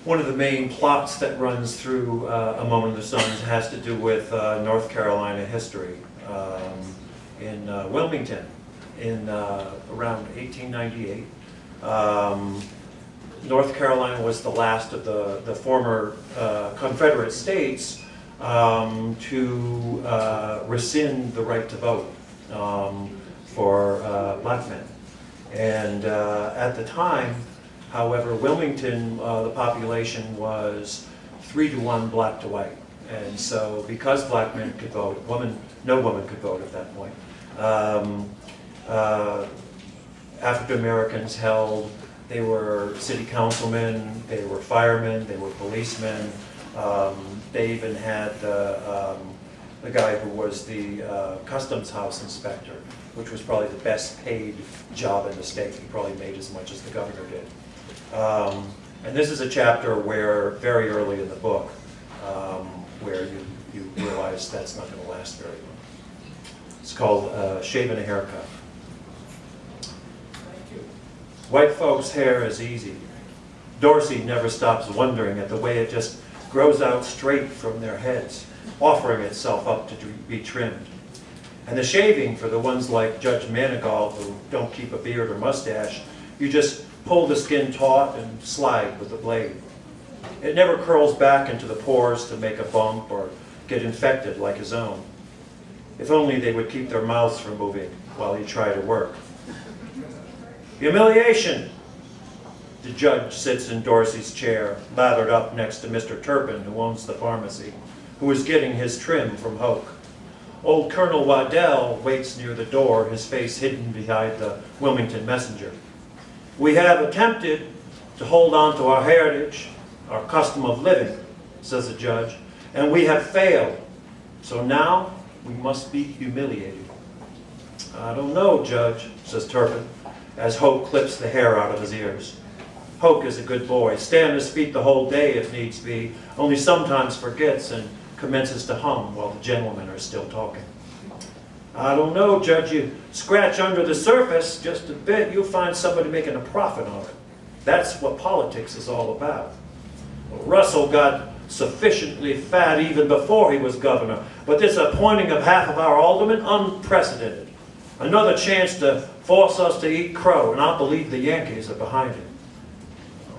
One of the main plots that runs through A Moment in the Sun has to do with North Carolina history. In Wilmington, in around 1898, North Carolina was the last of the former Confederate states to rescind the right to vote for black men. And at the time, however, Wilmington, the population was 3-to-1 black to white. And so because black men could vote, no woman could vote at that point. African Americans held, they were city councilmen, they were firemen, they were policemen. They even had the guy who was the customs house inspector, which was probably the best paid job in the state. He probably made as much as the governor did. And this is a chapter where, very early in the book, where you realize that's not going to last very long. It's called Shaving a Haircut. White folks' hair is easy. Dorsey never stops wondering at the way it just grows out straight from their heads, offering itself up to be trimmed. And the shaving, for the ones like Judge Manigault who don't keep a beard or mustache, you just pull the skin taut and slide with the blade. It never curls back into the pores to make a bump or get infected like his own. If only they would keep their mouths from moving while he tried to work. Humiliation! The judge sits in Dorsey's chair, lathered up next to Mr. Turpin, who owns the pharmacy, who is getting his trim from Hoke. Old Colonel Waddell waits near the door, his face hidden behind the Wilmington Messenger. We have attempted to hold on to our heritage, our custom of living, says the judge, and we have failed. So now we must be humiliated. I don't know, Judge, says Turpin, as Hoke clips the hair out of his ears. Hoke is a good boy, stay on his feet the whole day if needs be, only sometimes forgets and commences to hum while the gentlemen are still talking. I don't know, Judge, you scratch under the surface just a bit, you'll find somebody making a profit on it. That's what politics is all about. Well, Russell got sufficiently fat even before he was governor, but this appointing of half of our aldermen, unprecedented. Another chance to force us to eat crow, and I believe the Yankees are behind it.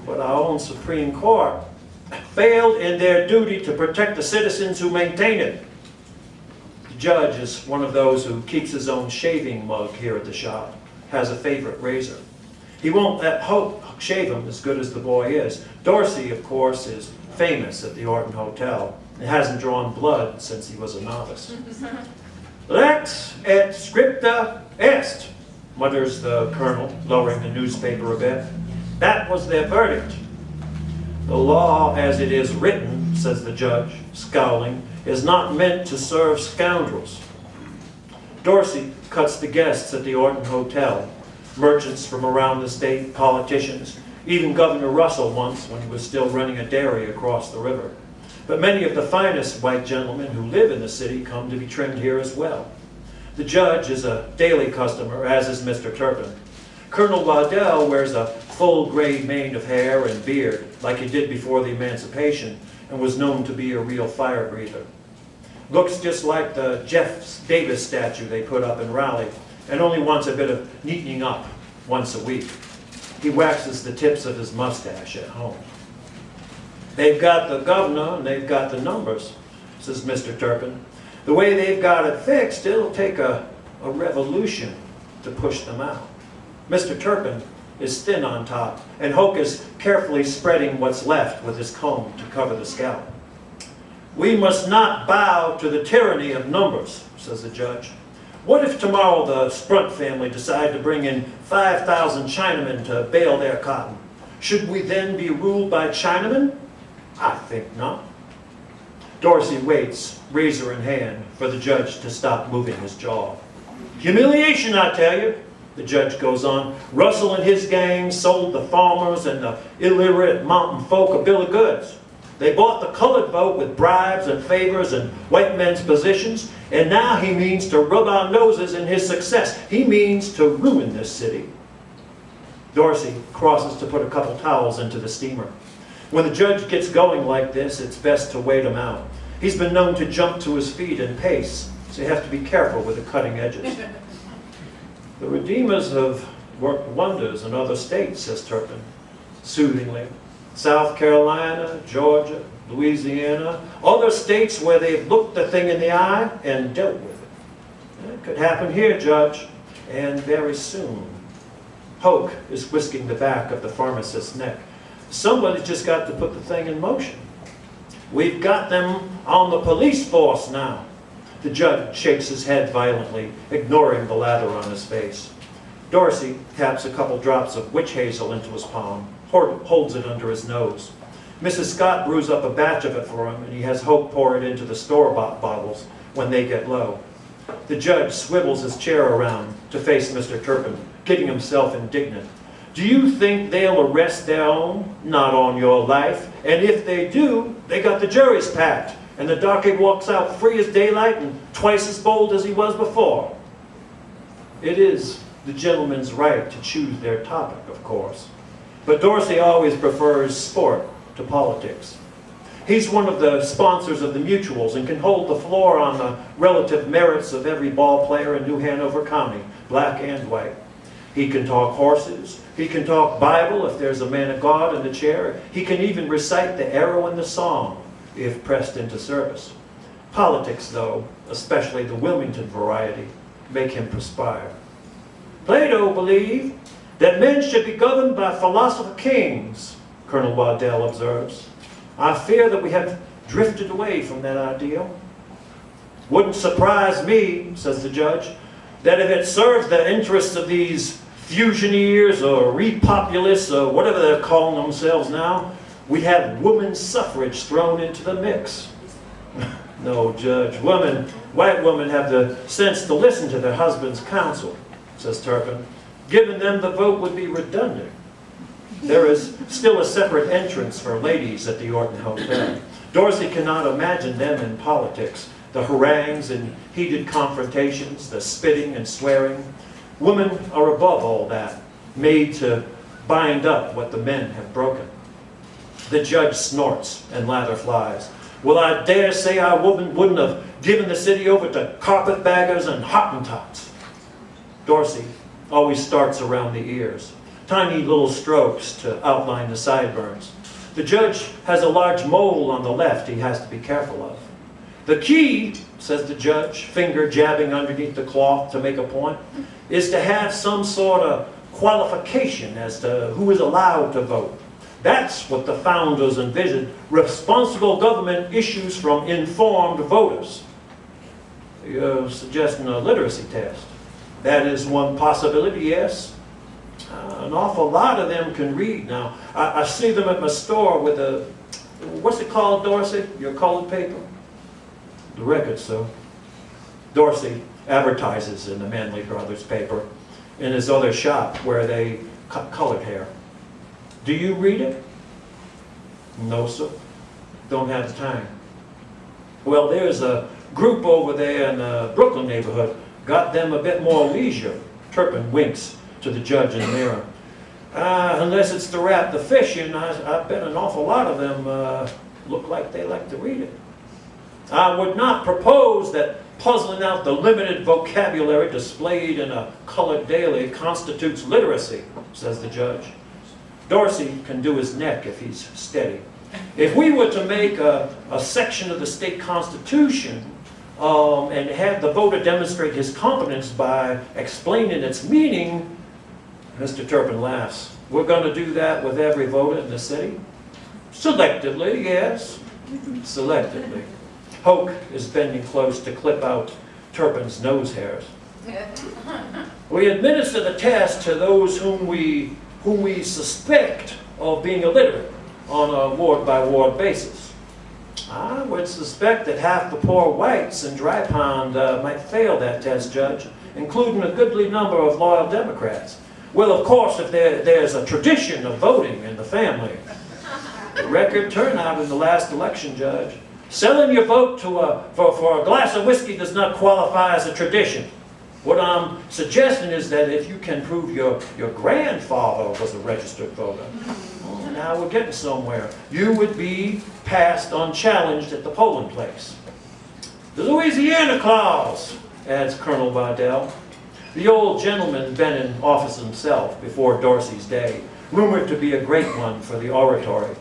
But our own Supreme Court failed in their duty to protect the citizens who maintain it. The judge is one of those who keeps his own shaving mug here at the shop, has a favorite razor. He won't let Hoke shave him as good as the boy is. Dorsey, of course, is famous at the Orton Hotel and hasn't drawn blood since he was a novice. Lex et scripta est, mutters the colonel, lowering the newspaper a bit. That was their verdict. The law as it is written, says the judge, scowling, is not meant to serve scoundrels. Dorsey cuts the guests at the Orton Hotel, merchants from around the state, politicians, even Governor Russell once when he was still running a dairy across the river. But many of the finest white gentlemen who live in the city come to be trimmed here as well. The judge is a daily customer, as is Mr. Turpin. Colonel Waddell wears a full gray mane of hair and beard, like he did before the Emancipation, and was known to be a real fire breather. Looks just like the Jeff Davis statue they put up in Raleigh, and only wants a bit of neatening up once a week. He waxes the tips of his mustache at home. They've got the governor and they've got the numbers, says Mr. Turpin. The way they've got it fixed, it'll take a revolution to push them out. Mr. Turpin is thin on top, and Hoke is carefully spreading what's left with his comb to cover the scalp. We must not bow to the tyranny of numbers, says the judge. What if tomorrow the Sprunt family decide to bring in 5,000 Chinamen to bale their cotton? Should we then be ruled by Chinamen? I think not. Dorsey waits, razor in hand, for the judge to stop moving his jaw. Humiliation, I tell you, the judge goes on. Russell and his gang sold the farmers and the illiterate mountain folk a bill of goods. They bought the colored vote with bribes and favors and white men's positions, and now he means to rub our noses in his success. He means to ruin this city. Dorsey crosses to put a couple towels into the steamer. When the judge gets going like this, it's best to wait him out. He's been known to jump to his feet and pace, so you have to be careful with the cutting edges. The Redeemers have worked wonders in other states, says Turpin, soothingly. South Carolina, Georgia, Louisiana, other states where they've looked the thing in the eye and dealt with it. It could happen here, Judge, and very soon. Hoke is whisking the back of the pharmacist's neck. Somebody's just got to put the thing in motion. We've got them on the police force now. The judge shakes his head violently, ignoring the lather on his face. Dorsey taps a couple drops of witch hazel into his palm, holds it under his nose. Mrs. Scott brews up a batch of it for him, and he has Hope pour it into the store-bought bottles when they get low. The judge swivels his chair around to face Mr. Turpin, getting himself indignant. Do you think they'll arrest their own? Not on your life. And if they do, they got the jury's packed, and the docket walks out free as daylight and twice as bold as he was before. It is the gentleman's right to choose their topic, of course. But Dorsey always prefers sport to politics. He's one of the sponsors of the mutuals and can hold the floor on the relative merits of every ball player in New Hanover County, black and white. He can talk horses. He can talk Bible if there's a man of God in the chair. He can even recite the arrow in the song if pressed into service. Politics, though, especially the Wilmington variety, make him perspire. Plato believed that men should be governed by philosopher kings, Colonel Waddell observes. I fear that we have drifted away from that ideal. Wouldn't surprise me, says the judge, that if it serves the interests of these fusioneers or repopulists or whatever they're calling themselves now, we have women's suffrage thrown into the mix. No, Judge, white women have the sense to listen to their husband's counsel, says Turpin. Giving them the vote would be redundant. There is still a separate entrance for ladies at the Orton Hotel. Dorsey cannot imagine them in politics, the harangues and heated confrontations, the spitting and swearing. Women are above all that, made to bind up what the men have broken. The judge snorts and lather flies. Well, I dare say our woman wouldn't have given the city over to carpetbaggers and Hottentots. Dorsey always starts around the ears. Tiny little strokes to outline the sideburns. The judge has a large mole on the left he has to be careful of. The key, says the judge, finger jabbing underneath the cloth to make a point, is to have some sort of qualification as to who is allowed to vote. That's what the founders envisioned. Responsible government issues from informed voters. You're suggesting a literacy test. That is one possibility, yes. An awful lot of them can read now. I see them at my store with a, what's it called, Dorsey? Your colored paper? The Record, so. Dorsey advertises in the Manley Brothers paper in his other shop where they cut colored hair. Do you read it? No, sir. Don't have the time. Well, there's a group over there in the Brooklyn neighborhood. Got them a bit more leisure. Turpin winks to the judge in the mirror. Unless it's to wrap the fish in, I bet an awful lot of them look like they like to read it. I would not propose that puzzling out the limited vocabulary displayed in a colored daily constitutes literacy, says the judge. Dorsey can do his neck if he's steady. If we were to make a section of the state constitution and have the voter demonstrate his competence by explaining its meaning, Mr. Turpin laughs. We're going to do that with every voter in the city? Selectively, yes. Selectively. Hoke is bending close to clip out Turpin's nose hairs. We administer the test to those whom we suspect of being illiterate on a ward-by-ward basis. I would suspect that half the poor whites in Dry Pond might fail that test, Judge, including a goodly number of loyal Democrats. Well, of course, if there's a tradition of voting in the family. The record turnout in the last election, Judge. Selling your vote for a glass of whiskey does not qualify as a tradition. What I'm suggesting is that if you can prove your grandfather was a registered voter, now we're getting somewhere. You would be passed unchallenged at the polling place. The Louisiana clause, adds Colonel Waddell. The old gentleman been in office himself before Dorsey's day, rumored to be a great one for the oratory.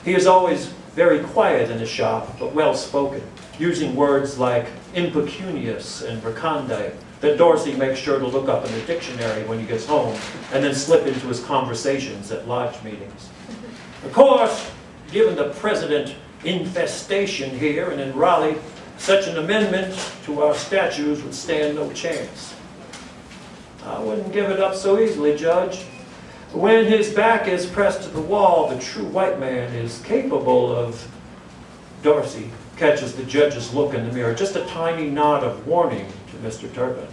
He is always very quiet in his shop, but well-spoken, using words like impecunious and recondite that Dorsey makes sure to look up in the dictionary when he gets home and then slip into his conversations at lodge meetings. Of course, given the present infestation here and in Raleigh, such an amendment to our statutes would stand no chance. I wouldn't give it up so easily, Judge. When his back is pressed to the wall, the true white man is capable of... Dorsey catches the judge's look in the mirror, just a tiny nod of warning to Mr. Turpin.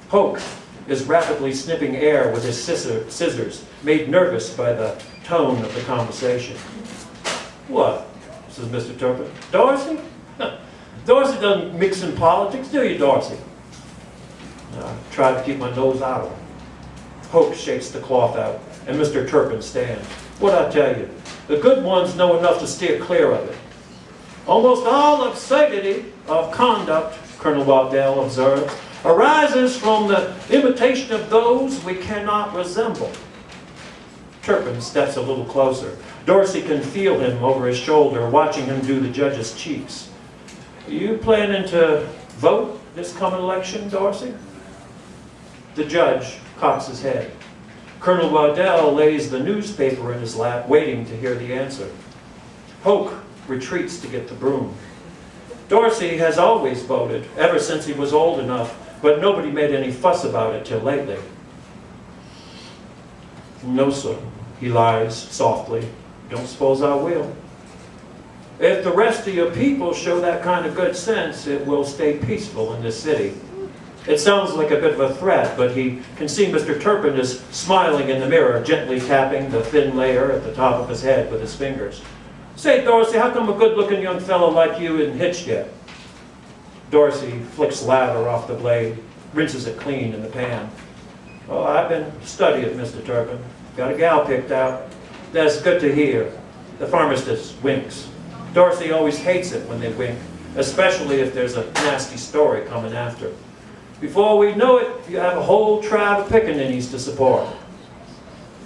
Hoke is rapidly snipping air with his scissors, made nervous by the tone of the conversation. What? Says Mr. Turpin. Dorsey? Dorsey doesn't mix in politics, do you, Dorsey? I try to keep my nose out of it. Hoke shakes the cloth out, and Mr. Turpin stands. What'd I tell you? The good ones know enough to steer clear of it. Almost all absurdity of conduct, Colonel Waddell observes, arises from the imitation of those we cannot resemble. Turpin steps a little closer. Dorsey can feel him over his shoulder, watching him do the judge's cheeks. You planning to vote this coming election, Dorsey? The judge cocks his head. Colonel Waddell lays the newspaper in his lap, waiting to hear the answer. Hoke retreats to get the broom. Dorsey has always voted, ever since he was old enough, but nobody made any fuss about it till lately. No, sir, he lies softly. Don't suppose I will. If the rest of your people show that kind of good sense, it will stay peaceful in this city. It sounds like a bit of a threat, but he can see Mr. Turpin is smiling in the mirror, gently tapping the thin layer at the top of his head with his fingers. Say, Dorsey, how come a good-looking young fellow like you isn't hitched yet? Dorsey flicks lather off the blade, rinses it clean in the pan. Oh, I've been studying, Mr. Turpin. Got a gal picked out. That's good to hear. The pharmacist winks. Dorsey always hates it when they wink, especially if there's a nasty story coming after. Before we know it, you have a whole tribe of pickaninnies to support.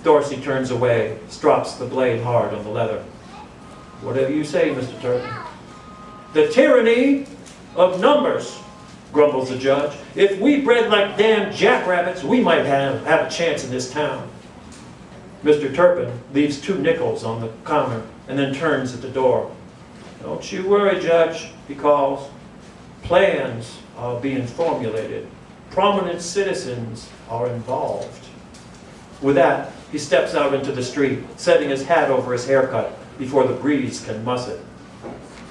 Dorsey turns away, strops the blade hard on the leather. Whatever you say, Mr. Turpin. The tyranny of numbers, grumbles the judge. If we bred like damn jackrabbits, we might have a chance in this town. Mr. Turpin leaves 2 nickels on the counter and then turns at the door. Don't you worry, Judge, he calls. Plans are being formulated. Prominent citizens are involved. With that, he steps out into the street, setting his hat over his haircut before the breeze can muss it.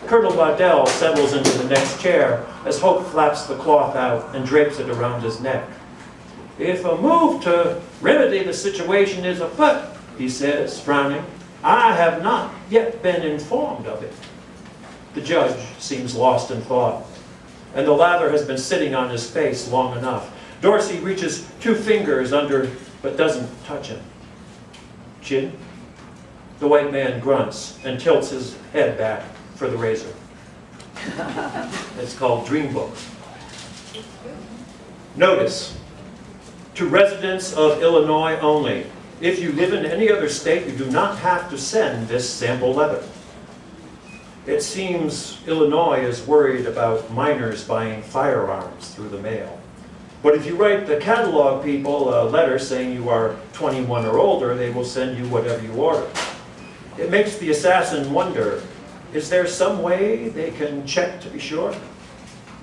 Colonel Waddell settles into the next chair as Hope flaps the cloth out and drapes it around his neck. If a move to remedy the situation is afoot, he says, frowning, I have not yet been informed of it. The judge seems lost in thought, and the lather has been sitting on his face long enough. Dorsey reaches 2 fingers under, but doesn't touch him. Chin? The white man grunts and tilts his head back for the razor. It's called Dream Book. Notice, to residents of Illinois only. If you live in any other state, you do not have to send this sample letter. It seems Illinois is worried about minors buying firearms through the mail. But if you write the catalog people a letter saying you are 21 or older, they will send you whatever you order. It makes the assassin wonder, is there some way they can check to be sure?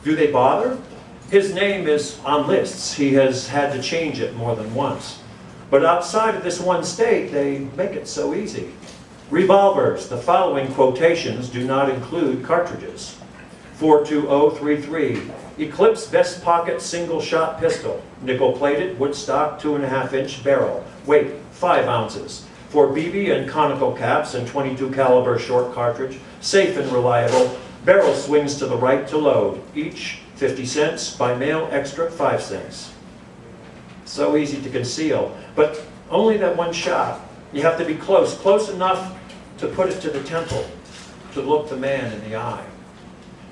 Do they bother? His name is on lists. He has had to change it more than once. But outside of this one state, they make it so easy. Revolvers, the following quotations do not include cartridges. 42033, Eclipse vest pocket single shot pistol, nickel plated, wood stock, 2.5-inch barrel, weight 5 ounces. For BB and conical caps and .22 caliber short cartridge, safe and reliable, barrel swings to the right to load, each 50 cents, by mail extra 5 cents. So easy to conceal, but only that one shot. You have to be close, close enough to put it to the temple, to look the man in the eye.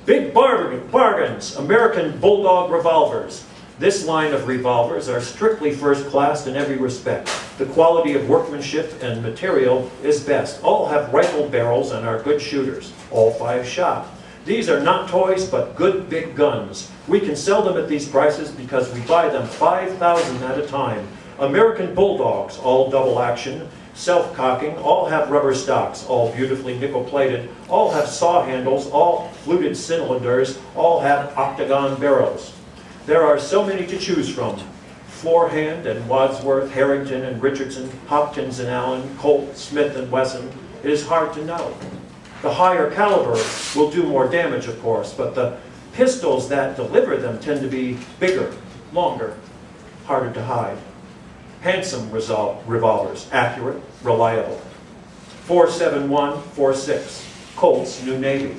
Big bargains, American Bulldog revolvers. This line of revolvers are strictly first class in every respect. The quality of workmanship and material is best. All have rifle barrels and are good shooters. All 5 shot. These are not toys, but good big guns. We can sell them at these prices because we buy them 5,000 at a time. American Bulldogs, all double action, self-cocking, all have rubber stocks, all beautifully nickel-plated, all have saw handles, all fluted cylinders, all have octagon barrels. There are so many to choose from. Floorhand and Wadsworth, Harrington and Richardson, Hopkins and Allen, Colt, Smith and Wesson. It is hard to know. The higher caliber will do more damage, of course, but the pistols that deliver them tend to be bigger, longer, harder to hide. Handsome revolvers, accurate, reliable. 4.71, 4.6, Colt's New Navy.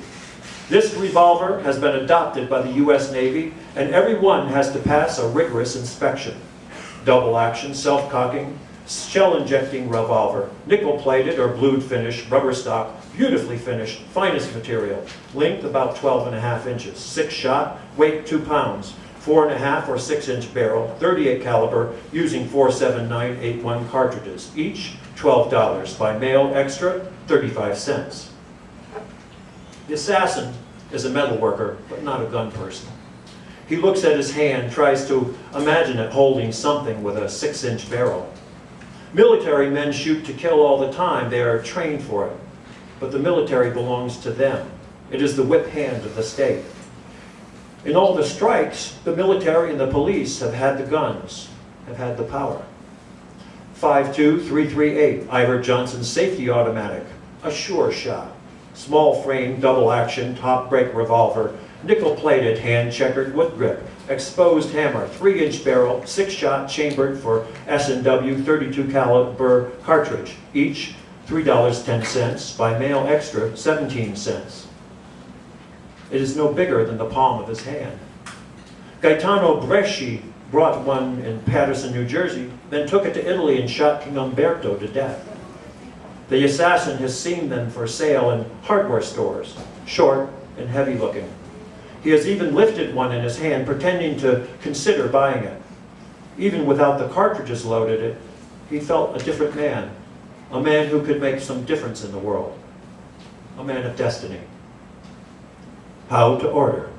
This revolver has been adopted by the U.S. Navy, and every one has to pass a rigorous inspection. Double action, self-cocking, shell-injecting revolver, nickel-plated or blued finish, rubber stock, beautifully finished, finest material. Length about 12.5 inches, 6 shot, weight 2 pounds. 4.5 or 6-inch barrel, 38 caliber, using 4.7981 cartridges. Each $12. By mail extra, 35 cents. The assassin is a metal worker, but not a gun person. He looks at his hand, tries to imagine it holding something with a 6-inch barrel. Military men shoot to kill all the time. They are trained for it. But the military belongs to them. It is the whip hand of the state. In all the strikes, the military and the police have had the guns, have had the power. 5.2-338, Ivor Johnson safety automatic, a sure shot. Small frame, double action, top break revolver, nickel-plated, hand-checkered wood grip, exposed hammer, 3-inch barrel, 6-shot chambered for S&W 32 caliber cartridge. Each $3.10, by mail extra, 17 cents. It is no bigger than the palm of his hand. Gaetano Bresci brought one in Paterson, New Jersey, then took it to Italy and shot King Umberto to death. The assassin has seen them for sale in hardware stores, short and heavy looking. He has even lifted one in his hand, pretending to consider buying it. Even without the cartridges loaded, he felt a different man, a man who could make some difference in the world, a man of destiny. How to order.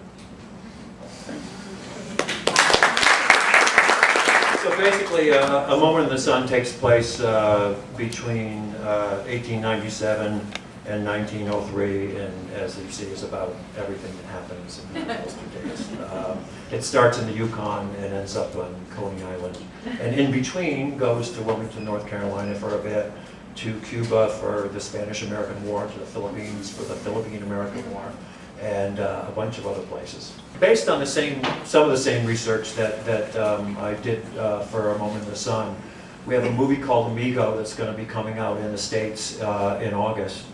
So basically, A Moment in the Sun takes place between 1897 and 1903, and as you see, is about everything that happens in those 2 days. It starts in the Yukon and ends up on Coney Island, and in between goes to Wilmington, North Carolina for a bit, to Cuba for the Spanish-American War, to the Philippines for the Philippine-American War, and a bunch of other places. Based on some of the same research that I did for A Moment in the Sun, we have a movie called Amigo that's going to be coming out in the States in August.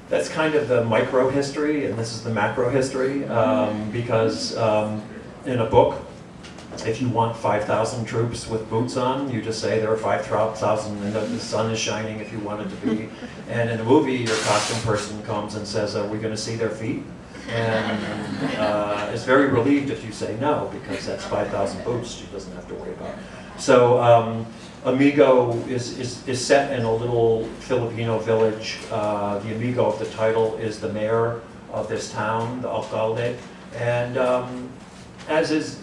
That's kind of the micro history, and this is the macro history, because in a book, if you want 5,000 troops with boots on, you just say there are 5,000 and the sun is shining if you want it to be. And in a movie, your costume person comes and says, are we going to see their feet? And is very relieved if you say no, because that's 5,000 boots she doesn't have to worry about. So Amigo is set in a little Filipino village. The amigo of the title is the mayor of this town, the alcalde. And as is,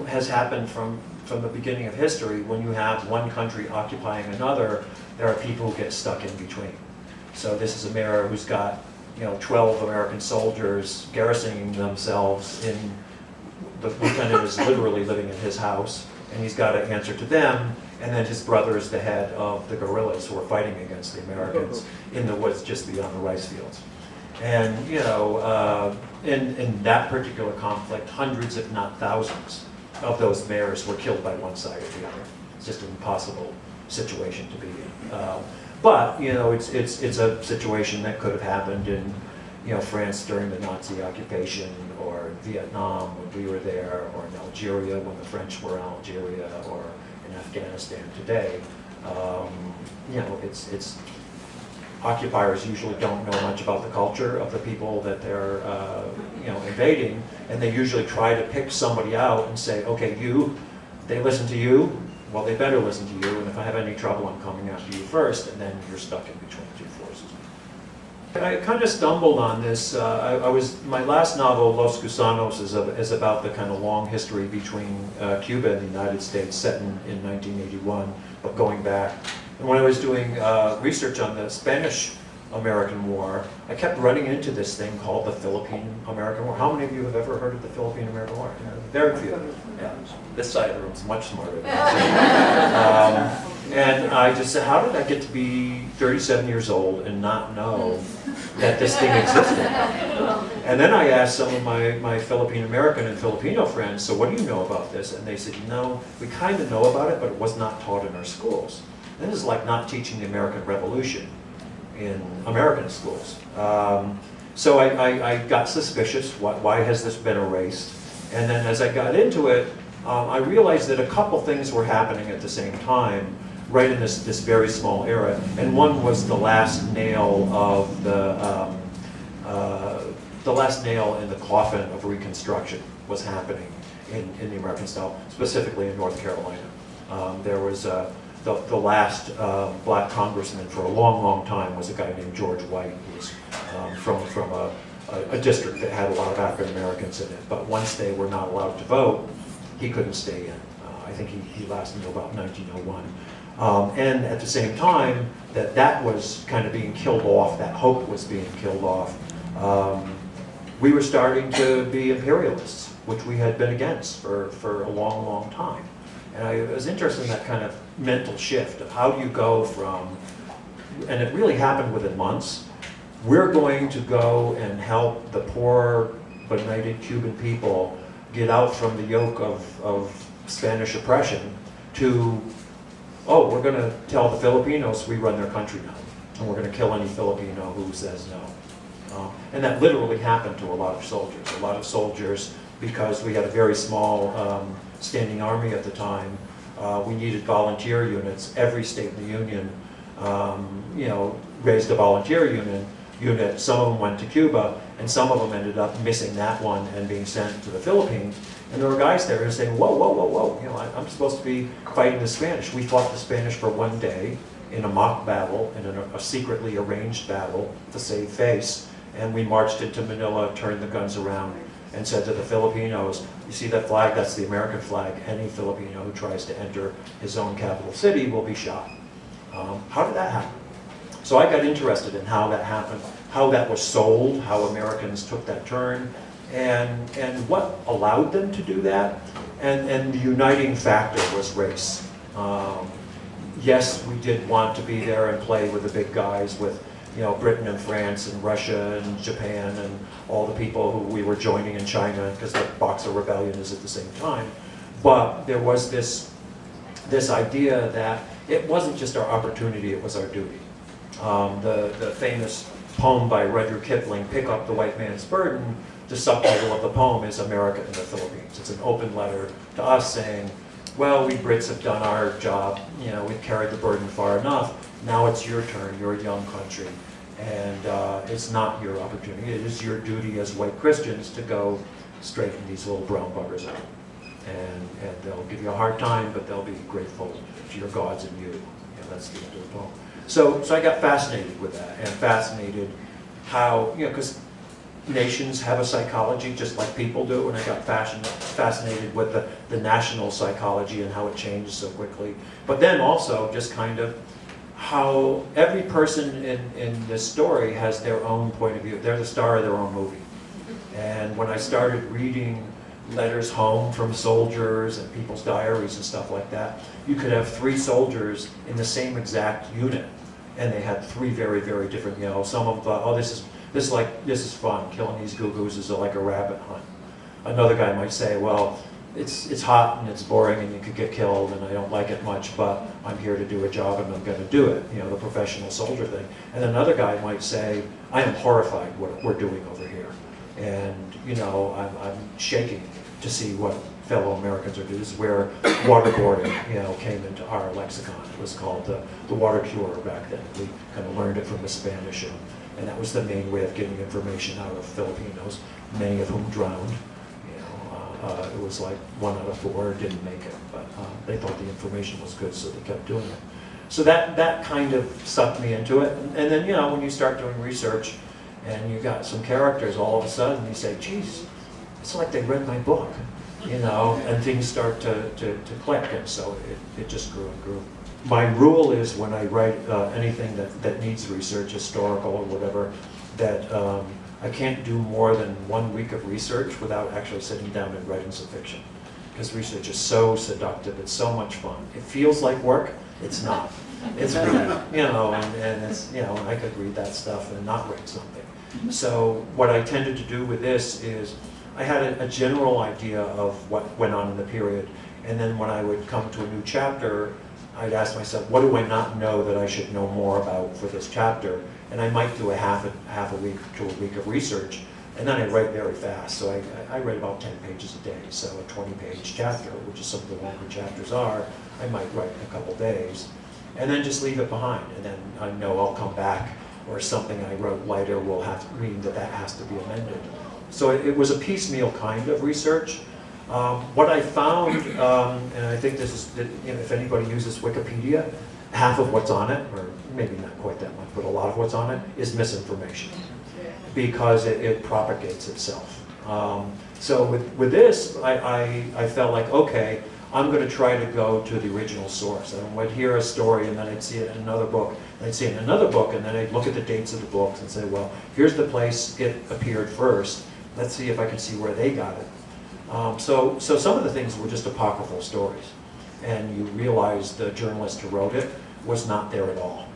has happened from the beginning of history, when you have one country occupying another, there are people who get stuck in between. So this is a mayor who's got 12 American soldiers garrisoning themselves in, the lieutenant is literally living in his house, and he's got to answer to them, and then his brother is the head of the guerrillas who are fighting against the Americans in the woods just beyond the rice fields. And in that particular conflict, hundreds if not thousands of those mayors were killed by one side or the other. It's just an impossible situation to be in. But it's a situation that could have happened in France during the Nazi occupation, or Vietnam when we were there, or in Algeria when the French were in Algeria, or in Afghanistan today. You know, it's occupiers usually don't know much about the culture of the people that they're you know, invading, and they usually try to pick somebody out and say, okay, you, they listen to you, well, they better listen to you, and if I have any trouble, I'm coming after you first, and then you're stuck in between two forces. I kind of stumbled on this. My last novel, Los Gusanos, is about the kind of long history between Cuba and the United States, set in 1981, but going back. And when I was doing research on the Spanish-American War, I kept running into this thing called the Philippine-American War. How many of you have ever heard of the Philippine-American War? Very few. Yeah. This side of the room is much smarter than and I just said, how did I get to be 37 years old and not know that this thing existed? And then I asked some of my Philippine-American and Filipino friends, so what do you know about this? And they said, you know, we kind of know about it, but it was not taught in our schools. And this is like not teaching the American Revolution in American schools. So I got suspicious. Why has this been erased? And then as I got into it, I realized that a couple things were happening at the same time, right in this very small era. And one was the last nail of the last nail in the coffin of Reconstruction was happening in the American South, specifically in North Carolina. There was the last black congressman for a long time was a guy named George White, who was from a district that had a lot of African Americans in it. But once they were not allowed to vote, he couldn't stay in. I think he lasted until about 1901. And at the same time that was kind of being killed off, that hope was being killed off, we were starting to be imperialists, which we had been against for a long time. And I was interested in that kind of mental shift of how do you go from, and it really happened within months, we're going to go and help the poor, benighted Cuban people get out from the yoke of Spanish oppression to, oh, we're going to tell the Filipinos we run their country now, and we're going to kill any Filipino who says no. And that literally happened to a lot of soldiers. A lot of soldiers, because we had a very small standing army at the time, we needed volunteer units. Every state in the Union, you know, raised a volunteer unit. Some of them went to Cuba, and some of them ended up missing that one and being sent to the Philippines. And there were guys there saying, whoa, you know, I'm supposed to be fighting the Spanish. We fought the Spanish for one day in a mock battle, in a secretly arranged battle to save face. And we marched into Manila, turned the guns around, and said to the Filipinos, you see that flag? That's the American flag. Any Filipino who tries to enter his own capital city will be shot. How did that happen? So I got interested in how that happened, how that was sold, how Americans took that turn, and what allowed them to do that. And the uniting factor was race. Yes, we did want to be there and play with the big guys, with, you know, Britain and France and Russia and Japan and all the people who we were joining in China, because the Boxer Rebellion is at the same time. But there was this idea that it wasn't just our opportunity, it was our duty. The famous poem by Rudyard Kipling, Pick Up the White Man's Burden, the subtitle of the poem is America in the Philippines. It's an open letter to us saying, well, we Brits have done our job, you know, we've carried the burden far enough, now it's your turn, you're a young country, and it's not your opportunity, it is your duty as white Christians to go straighten these little brown buggers out. And they'll give you a hard time, but they'll be grateful to your gods and you. Yeah, that's the end of the poem. So I got fascinated with that, and fascinated how, you know, because nations have a psychology just like people do, and I got fascinated with the national psychology and how it changes so quickly. But then also just kind of how every person in this story has their own point of view. They're the star of their own movie. And when I started reading letters home from soldiers and people's diaries and stuff like that, you could have 3 soldiers in the same exact unit, and they had 3 very, very different, you know, some of them, oh, this is fun, killing these goo-goos is like a rabbit hunt. Another guy might say, well, it's hot and it's boring and you could get killed and I don't like it much, but I'm here to do a job and I'm going to do it, you know, the professional soldier thing. And another guy might say, I am horrified what we're doing over here. And, you know, I'm shaking to see what fellow Americans, or this is where waterboarding, came into our lexicon. It was called the water cure back then. We kind of learned it from the Spanish, and that was the main way of getting information out of Filipinos, many of whom drowned. It was like 1 out of 4 didn't make it, but they thought the information was good, so they kept doing it. So that kind of sucked me into it. And then, when you start doing research and you got some characters, all of a sudden you say, geez, it's like they read my book, and things start to click, and so it just grew and grew. My rule is when I write anything that needs research, historical or whatever, that I can't do more than 1 week of research without actually sitting down and writing some fiction. Because research is so seductive, it's so much fun. It feels like work, it's not. It's reading, and it's, I could read that stuff and not write something. So what I tended to do with this is, I had a general idea of what went on in the period, and then when I would come to a new chapter, I'd ask myself, what do I not know that I should know more about for this chapter? And I might do a half a week to a week of research, and then I write very fast. So I write about 10 pages a day. So a 20-page chapter, which is some of the longer chapters are, I might write in a couple days, and then just leave it behind. And then I know I'll come back, or something I wrote lighter will have to mean that has to be amended. So it was a piecemeal kind of research. What I found, and I think this is, if anybody uses Wikipedia, half of what's on it, or maybe not quite that much, but a lot of what's on it, is misinformation, because it propagates itself. So with this, I felt like, okay, I'm going to try to go to the original source. I would hear a story, and then I'd see it in another book, and I'd see it in another book, and then I'd look at the dates of the books and say, well, here's the place it appeared first. Let's see if I can see where they got it. So some of the things were just apocryphal stories, and you realize the journalist who wrote it was not there at all,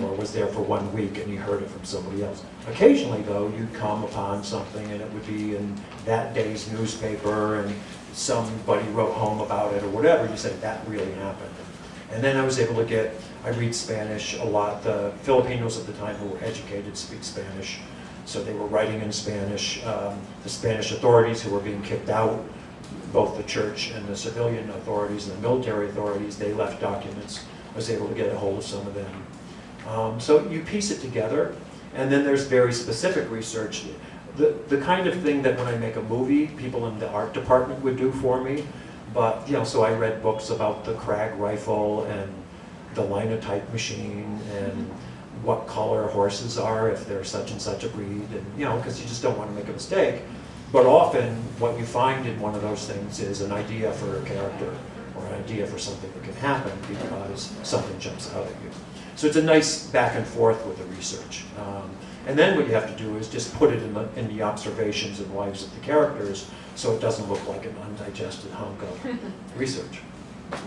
or was there for 1 week and you heard it from somebody else. Occasionally, though, you'd come upon something and it would be in that day's newspaper, and somebody wrote home about it or whatever. You said, that really happened. And then I was able to I read Spanish a lot. The Filipinos at the time who were educated speak Spanish. So they were writing in Spanish. The Spanish authorities who were being kicked out, both the church and the civilian authorities and the military authorities, they left documents. I was able to get a hold of some of them. So you piece it together, and then there's very specific research. The kind of thing that when I make a movie, people in the art department would do for me. But, so I read books about the Krag rifle and the linotype machine and what color horses are if they're such and such a breed, and because you just don't want to make a mistake. But often what you find in one of those things is an idea for a character or an idea for something that can happen because something jumps out at you. So it's a nice back and forth with the research. And then what you have to do is just put it in the observations and lives of the characters, so it doesn't look like an undigested hunk of research.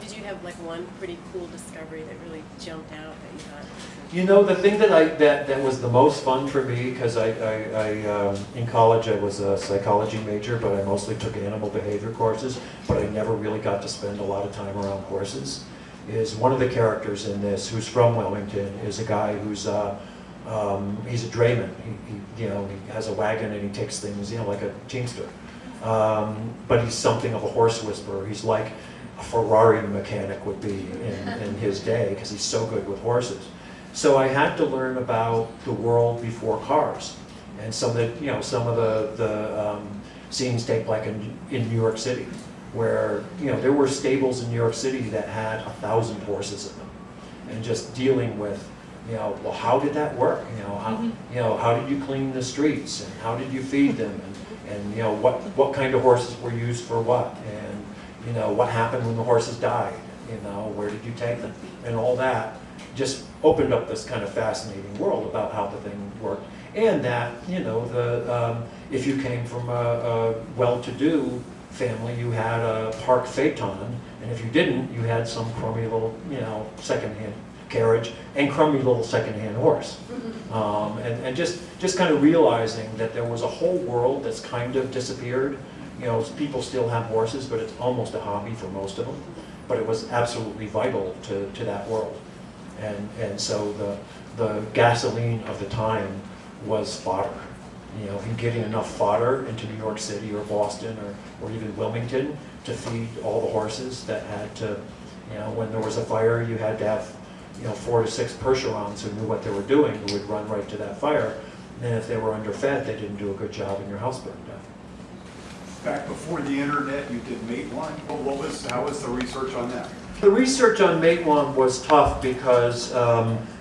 Did you have like one pretty cool discovery that really jumped out that you thought? The thing that was the most fun for me, because in college I was a psychology major, but I mostly took animal behavior courses, but I never really got to spend a lot of time around horses, is one of the characters in this, who's from Wellington, is a guy who's he's a drayman. He has a wagon and he takes things, like a teamster. But he's something of a horse whisperer. He's like a Ferrari mechanic would be in his day, because he's so good with horses. So I had to learn about the world before cars, and some of the scenes take like in New York City, where there were stables in New York City that had 1,000 horses in them, and just dealing with well, how did that work? How did you clean the streets, and how did you feed them, and what kind of horses were used for what, and what happened when the horses died, where did you take them, and all that just opened up this kind of fascinating world about how the thing worked, and that if you came from a well-to-do family, you had a park phaeton, and if you didn't, you had some crummy little second-hand carriage and crummy little second-hand horse, and just kind of realizing that there was a whole world that's kind of disappeared. People still have horses, but it's almost a hobby for most of them. But it was absolutely vital to that world, and so the gasoline of the time was fodder. you know, him getting enough fodder into New York City or Boston or even Wilmington to feed all the horses that had to, you know, when there was a fire, you had to have, you know, 4 to 6 Percherons who knew what they were doing, who would run right to that fire. And if they were underfed, they didn't do a good job and your house burned down. Back before the internet, you did Mate One. How was the research on that? The research on Mate One was tough because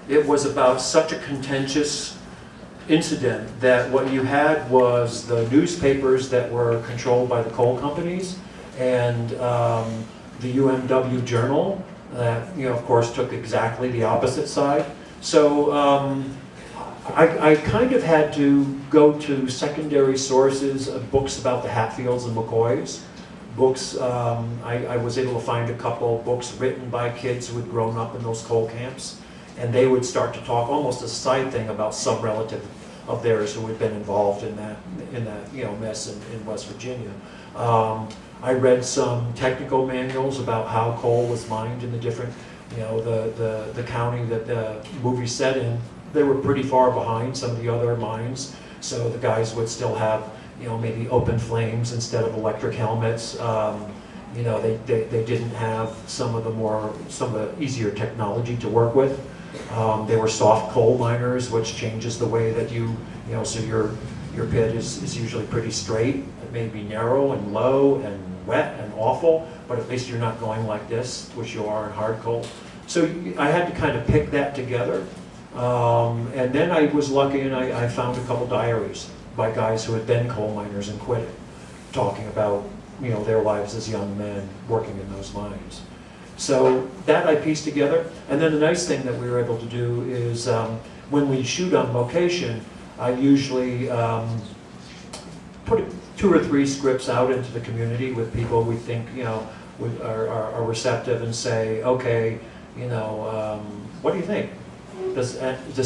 it was about such a contentious incident that what you had was the newspapers that were controlled by the coal companies and the UMW Journal that, you know, of course, took exactly the opposite side. So I kind of had to go to secondary sources of books about the Hatfields and McCoys. Books, I was able to find a couple books written by kids who had grown up in those coal camps, and they would start to talk almost a side thing about some relative of theirs who had been involved in that you know, mess in West Virginia. I read some technical manuals about how coal was mined in the different, you know, the county that the movie set in. They were pretty far behind some of the other mines, so the guys would still have, you know, maybe open flames instead of electric helmets. You know, they didn't have some of the easier technology to work with. They were soft coal miners, which changes the way that you know, so your pit is usually pretty straight. It may be narrow and low and wet and awful, but at least you're not going like this, which you are in hard coal. So I had to kind of pick that together. And then I was lucky and I found a couple diaries by guys who had been coal miners and quit it, talking about, you know, their lives as young men working in those mines. So that I pieced together. And then the nice thing that we were able to do is when we shoot on location, I usually put 2 or 3 scripts out into the community with people we think, you know, are receptive and say, okay, you know, what do you think? Does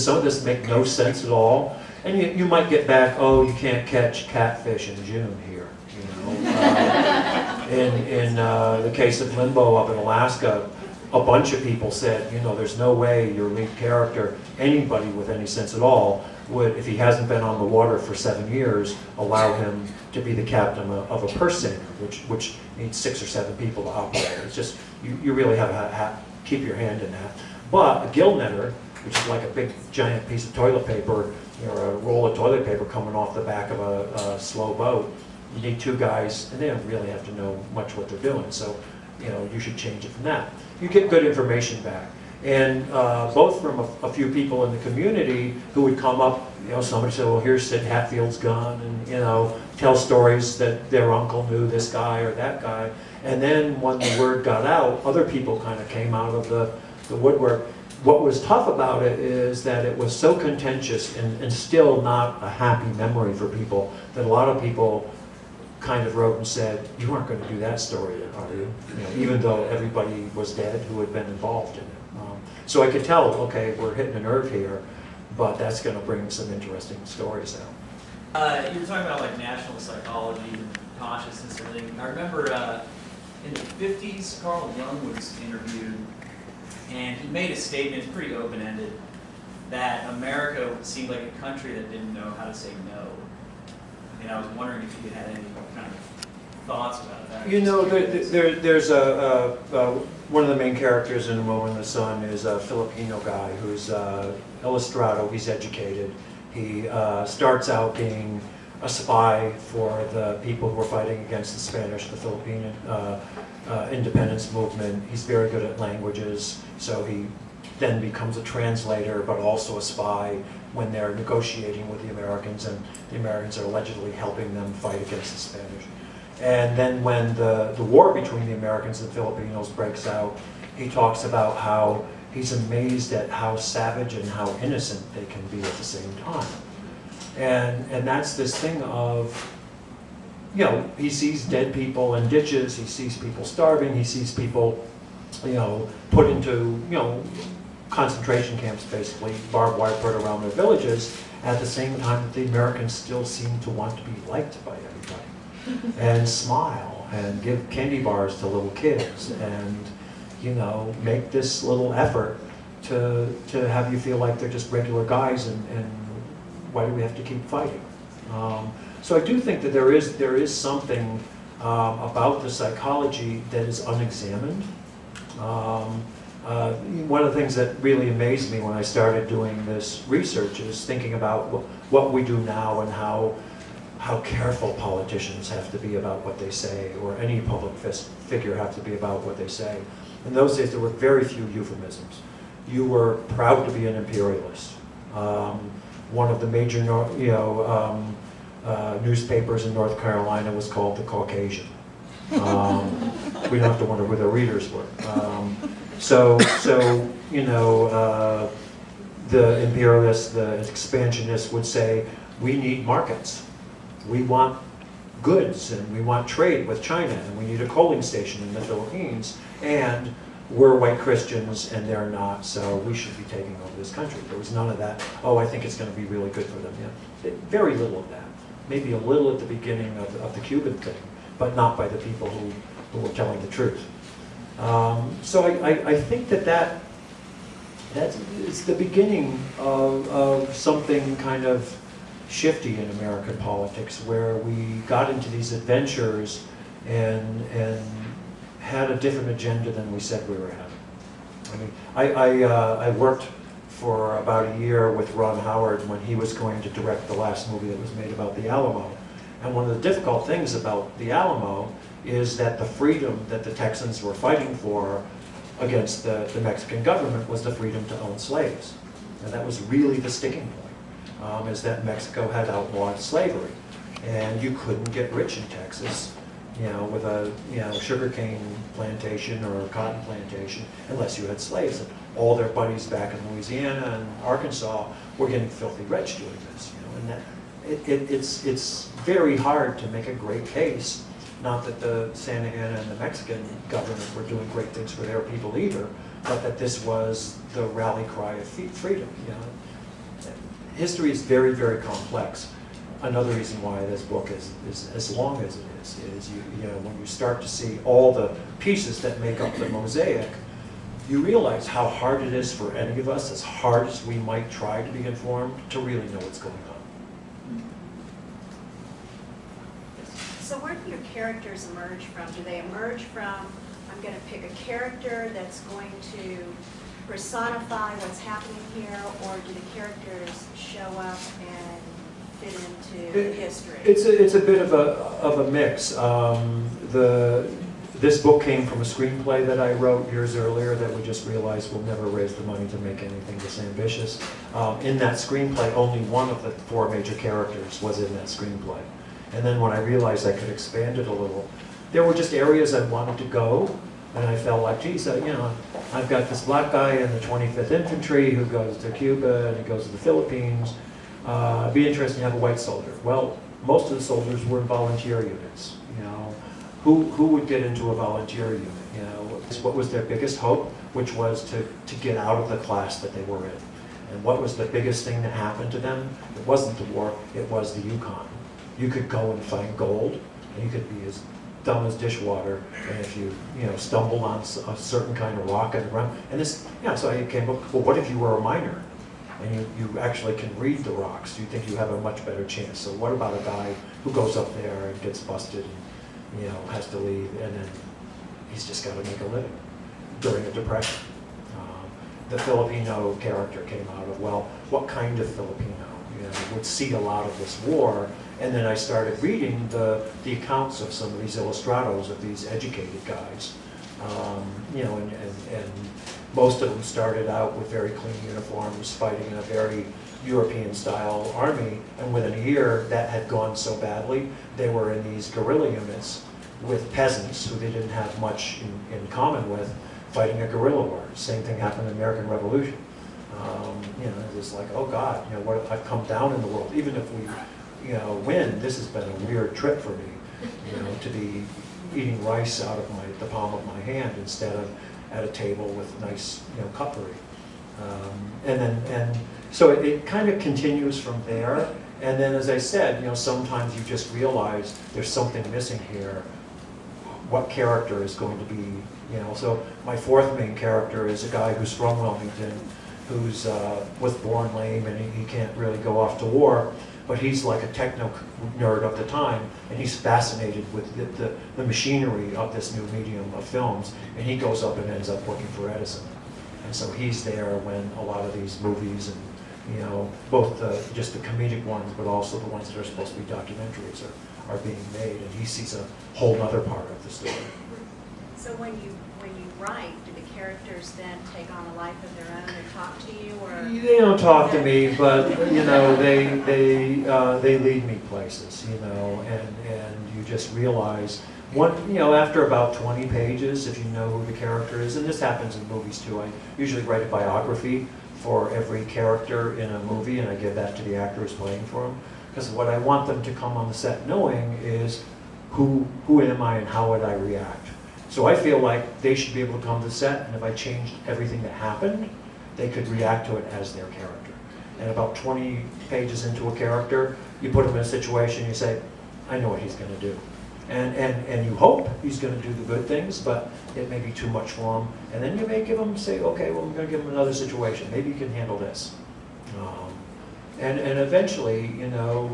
some of this make no sense at all? And you might get back, oh, you can't catch catfish in June here. You know, in the case of Limbo up in Alaska, a bunch of people said, you know, there's no way your lead character, anybody with any sense at all, would, if he hasn't been on the water for 7 years, allow him to be the captain of a purse seiner, which needs 6 or 7 people to operate. It's just, you really have to keep your hand in that. But a gill netter, which is like a big giant piece of toilet paper, or a roll of toilet paper coming off the back of a slow boat, you need 2 guys, and they don't really have to know much what they're doing. So, you know, you should change it from that. You get good information back. And both from a few people in the community who would come up, you know, somebody said, well, here's Sid Hatfield's gun, and, you know, tell stories that their uncle knew this guy or that guy. And then when the word got out, other people kind of came out of the woodwork. What was tough about it is that it was so contentious and still not a happy memory for people that a lot of people kind of wrote and said, you aren't going to do that story, are you? You know, even though everybody was dead who had been involved in it. So I could tell, okay, we're hitting a nerve here, but that's going to bring some interesting stories out. You were talking about like national psychology and consciousness and everything. I remember in the 50s, Carl Jung was interviewed, and he made a statement, it's pretty open-ended, that America seemed like a country that didn't know how to say no. And I was wondering if you had any kind of thoughts about that. You know, there's one of the main characters in A Moment in the Sun is a Filipino guy who's Illustrato. He's educated. He starts out being a spy for the people who were fighting against the Spanish, the Philippine independence movement. He's very good at languages, so he then becomes a translator, but also a spy when they're negotiating with the Americans, and the Americans are allegedly helping them fight against the Spanish. And then when the war between the Americans and Filipinos breaks out, he talks about how he's amazed at how savage and how innocent they can be at the same time. And that's this thing of, you know, he sees dead people in ditches, he sees people starving, he sees people, you know, put into, you know, concentration camps, basically, barbed wire put around their villages, at the same time that the Americans still seem to want to be liked by everybody, and smile, and give candy bars to little kids, and, you know, make this little effort to have you feel like they're just regular guys, and why do we have to keep fighting? So I do think that there is something about the psychology that is unexamined. One of the things that really amazed me when I started doing this research is thinking about what we do now and how careful politicians have to be about what they say, or any public figure have to be about what they say. In those days, there were very few euphemisms. You were proud to be an imperialist. One of the major newspapers in North Carolina was called the Caucasian. We don't have to wonder who their readers were. The imperialists, the expansionists would say, we need markets. We want goods, and we want trade with China, and we need a coaling station in the Philippines, and we're white Christians and they're not, so we should be taking over this country. There was none of that, oh, I think it's going to be really good for them. Yeah. Very little of that. Maybe a little at the beginning of the Cuban thing, but not by the people who were telling the truth. So I think that is the beginning of something kind of shifty in American politics, where we got into these adventures and had a different agenda than we said we were having. I mean, I worked for about a year with Ron Howard when he was going to direct the last movie that was made about the Alamo. And one of the difficult things about the Alamo is that the freedom that the Texans were fighting for against the Mexican government was the freedom to own slaves. And that was really the sticking point, is that Mexico had outlawed slavery. And you couldn't get rich in Texas, with a sugarcane plantation or a cotton plantation unless you had slaves. And all their buddies back in Louisiana and Arkansas were getting filthy rich doing this. And that it's very hard to make a great case. Not that the Santa Ana and the Mexican government were doing great things for their people either, but that this was the rally cry of freedom. History is very, very complex. Another reason why this book is as long as it is when you start to see all the pieces that make up the mosaic, you realize how hard it is for any of us, as hard as we might try to be informed, to really know what's going on. So where do your characters emerge from? Do they emerge from, I'm going to pick a character that's going to personify what's happening here, or do the characters show up and fit into the history? It's a bit of a mix. This book came from a screenplay that I wrote years earlier that we just realized we'll never raise the money to make anything this ambitious. In that screenplay, only one of the four major characters was in that screenplay. And then when I realized I could expand it a little, there were just areas I wanted to go, and I felt like, geez, I've got this black guy in the 25th Infantry who goes to Cuba and he goes to the Philippines. It'd be interesting to have a white soldier. Well, most of the soldiers were in volunteer units. Who would get into a volunteer unit? What was their biggest hope, which was to get out of the class that they were in. And what was the biggest thing that happened to them? It wasn't the war, it was the Yukon. You could go and find gold, and you could be as dumb as dishwater, and if you stumbled on a certain kind of rock and run, and this, so I came up, well, what if you were a miner? And you actually can read the rocks. You think you have a much better chance. So what about a guy who goes up there and gets busted and has to leave, and then he's just got to make a living during a depression? The Filipino character came out of, well, what kind of Filipino would see a lot of this war? And then I started reading the accounts of some of these illustrados of these educated guys, and most of them started out with very clean uniforms, fighting in a very European-style army, and within a year that had gone so badly, they were in these guerrilla units with peasants who they didn't have much in common with, fighting a guerrilla war. Same thing happened in the American Revolution. It's like, oh God, what I've come down in the world. Even if we, win, this has been a weird trip for me, to be eating rice out of the palm of my hand instead of at a table with nice, cutlery. So it kind of continues from there. And then, as I said, sometimes you just realize there's something missing here. What character is going to be, So my fourth main character is a guy who's from Wilmington, who's was born lame and he can't really go off to war. but he's like a techno nerd of the time, and he's fascinated with the machinery of this new medium of films, and he goes up and ends up working for Edison. And so he's there when a lot of these movies, and you know, both just the comedic ones, but also the ones that are supposed to be documentaries are being made, and he sees a whole other part of the story. So when you write, do the characters then take on a life of their own and talk to you, or? They don't talk to me, but you know, they lead me places, you know, and you just realize you know, after about 20 pages, if you know who the character is, and this happens in movies too. I usually write a biography for every character in a movie, and I give that to the actors playing for them, because what I want them to come on the set knowing is who am I and how would I react. So I feel like they should be able to come to the set, and if I changed everything that happened, they could react to it as their character. And about 20 pages into a character, you put him in a situation, you say, I know what he's going to do. And you hope he's going to do the good things, but it may be too much for him. And then you may give him, say, okay, well, I'm going to give him another situation. Maybe you can handle this. And eventually, you know,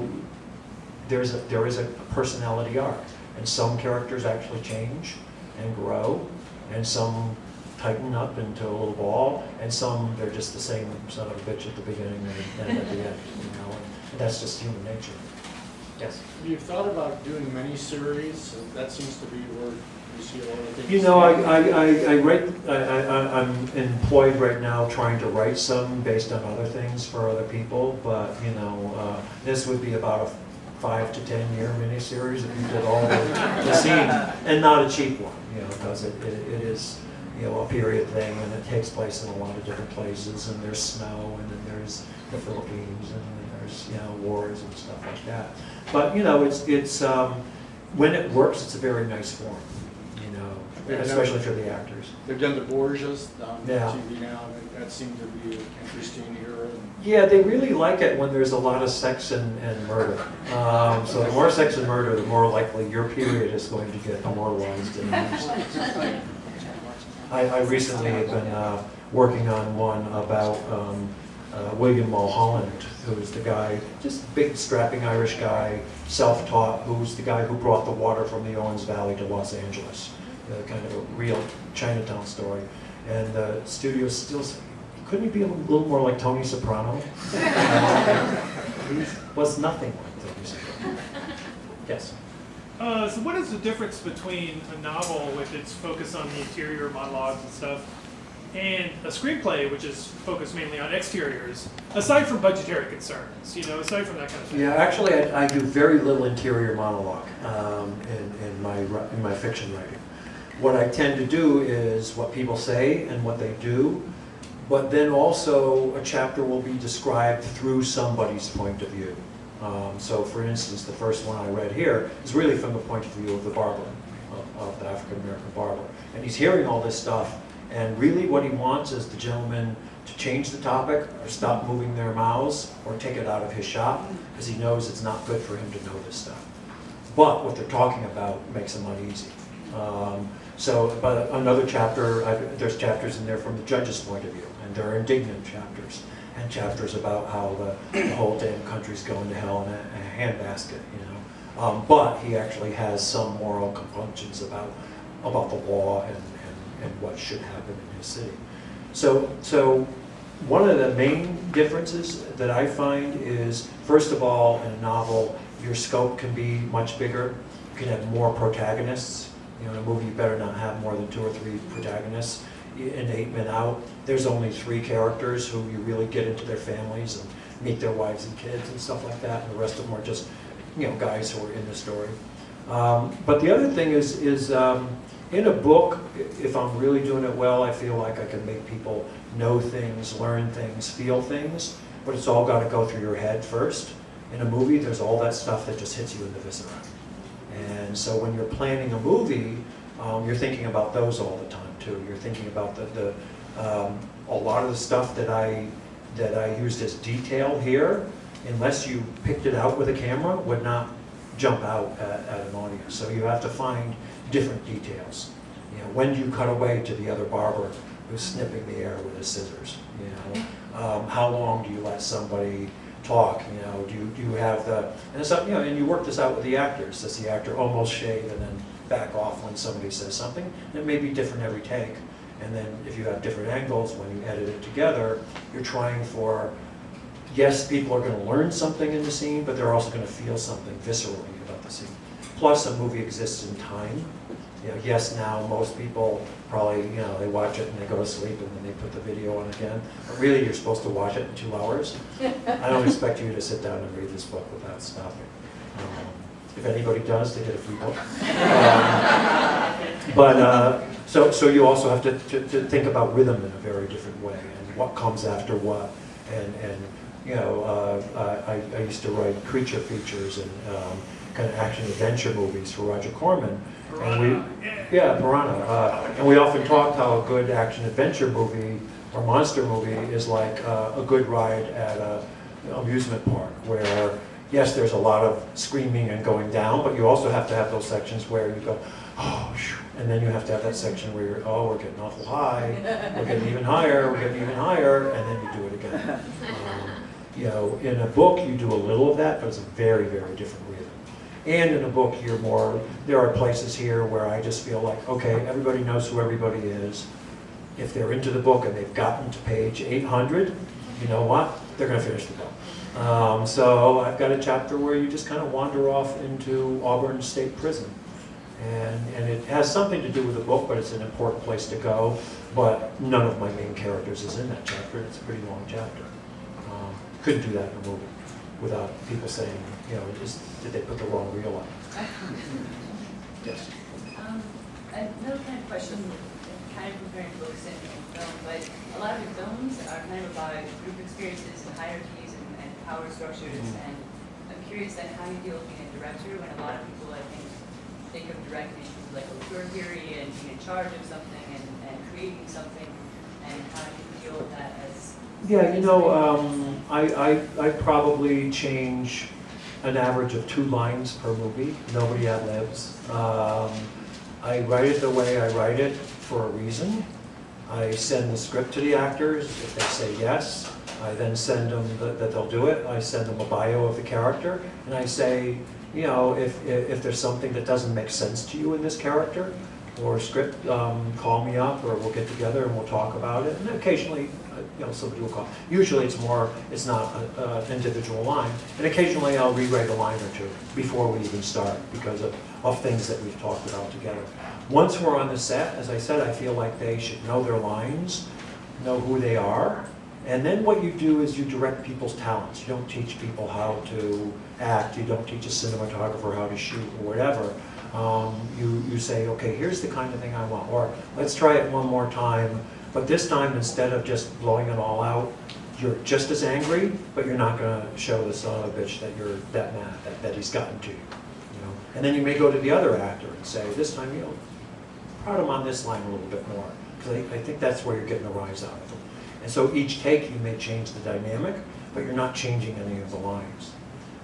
there is a personality arc. And some characters actually change and grow, and some tighten up into a little ball, and some they're just the same son of a bitch at the beginning and at the end, you know, and that's just human nature. Yes? You've thought about doing miniseries? That seems to be where you see a lot of things. You know, I'm employed right now trying to write some based on other things for other people, but you know, this would be about a 5 to 10 year miniseries if you did all the scenes, and not a cheap one, you know, because it is, you know, a period thing, and it takes place in a lot of different places, and there's snow, and then there's the Philippines, and then there's, you know, wars and stuff like that. But you know, it's when it works, it's a very nice form, you know, especially for the actors. They've done the Borgias on Yeah. TV now, and that seemed to be an interesting era. Yeah, they really like it when there's a lot of sex and murder. So the more sex and murder, the more likely your period is going to get immortalized in movies. I recently have been working on one about William Mulholland, who's the guy, just big strapping Irish guy, self-taught, who's the guy who brought the water from the Owens Valley to Los Angeles. Kind of a real Chinatown story. And the studio still said, couldn't he be a little more like Tony Soprano? He was nothing like Tony Soprano. Yes? So what is the difference between a novel with its focus on the interior monologues and stuff, and a screenplay which is focused mainly on exteriors, aside from budgetary concerns, you know, aside from that kind of thing? Yeah, actually I do very little interior monologue in my fiction writing. What I tend to do is what people say and what they do, but then also a chapter will be described through somebody's point of view. So for instance, the first one I read here is really from the point of view of the barber, of the African-American barber. And he's hearing all this stuff, and really what he wants is the gentleman to change the topic, or stop moving their mouths, or take it out of his shop, because he knows it's not good for him to know this stuff. But what they're talking about makes him uneasy. But another chapter, there's chapters in there from the judge's point of view, and there are indignant chapters, and chapters about how the whole damn country's going to hell in a handbasket, you know. But he actually has some moral compunctions about the law and what should happen in his city. So one of the main differences that I find is, first of all, in a novel, your scope can be much bigger. You can have more protagonists. You know, in a movie, you better not have more than 2 or 3 protagonists. In 8 Men Out, there's only 3 characters who you really get into their families and meet their wives and kids and stuff like that, and the rest of them are just, you know, guys who are in the story. But the other thing is in a book, if I'm really doing it well, I feel like I can make people know things, learn things, feel things, but it's all got to go through your head first. In a movie, there's all that stuff that just hits you in the viscera. And so when you're planning a movie, you're thinking about those all the time too. You're thinking about a lot of the stuff that I used as detail here, unless you picked it out with a camera, would not jump out at an audience. So you have to find different details. You know, when do you cut away to the other barber who's snipping the air with his scissors? You know, how long do you let somebody talk? You know, do you have the, and it's up, you know, and you work this out with the actors. Does the actor almost shave and then back off when somebody says something? And it may be different every take. And then if you have different angles, when you edit it together, you're trying for, yes, people are going to learn something in the scene, but they're also going to feel something viscerally about the scene. Plus, a movie exists in time. You know, yes, now most people probably, you know, they watch it and they go to sleep and then they put the video on again. But really, you're supposed to watch it in 2 hours. I don't expect you to sit down and read this book without stopping. If anybody does, they get a free book. So you also have to think about rhythm in a very different way and what comes after what. And you know, I used to write creature features and kind of action adventure movies for Roger Corman. Piranha, Piranha. And we often talked how a good action adventure movie or monster movie is like a good ride at an amusement park where, yes, there's a lot of screaming and going down, but you also have to have those sections where you go, oh, shoo, and then you have to have that section where you're, oh, we're getting awful high, we're getting even higher, we're getting even higher, and then you do it again. You know, in a book, you do a little of that, but it's a very, very different rhythm. And in a book, you're more, there are places here where I just feel like, okay, everybody knows who everybody is. If they're into the book and they've gotten to page 800, you know what? They're going to finish the book. So I've got a chapter where you just kind of wander off into Auburn State Prison. And it has something to do with the book, but it's an important place to go. But none of my main characters is in that chapter. It's a pretty long chapter. Couldn't do that in a movie without people saying, you know, did they put the wrong reel on? Yes. Another kind of question, kind of comparing books and film, but a lot of your films are kind of about group experiences and hierarchies and power structures. And I'm curious then how you deal with being a director when a lot of people, I think of directing as like auteur theory and being in charge of something and creating something, and how do you deal with that as? Yeah, you know, I probably change an average of 2 lines per movie. Nobody ad-libs. I write it the way I write it for a reason. I send the script to the actors. If they say yes, I then send them that they'll do it. I send them a bio of the character, and I say, you know, if there's something that doesn't make sense to you in this character or script, call me up, or we'll get together and we'll talk about it. And occasionally, you know, somebody will call. Usually it's not an individual line. And occasionally I'll rewrite a line or two before we even start because of things that we've talked about together. Once we're on the set, as I said, I feel like they should know their lines, know who they are. And then what you do is you direct people's talents. You don't teach people how to act. You don't teach a cinematographer how to shoot or whatever. You say, okay, here's the kind of thing I want. Or let's try it one more time. But this time, instead of just blowing it all out, you're just as angry, but you're not going to show the son of a bitch that you're that mad, that he's gotten to you. You know? And then you may go to the other actor and say, this time, you know, prod him on this line a little bit more. Because I think that's where you're getting a rise out of them. And so each take, you may change the dynamic, but you're not changing any of the lines.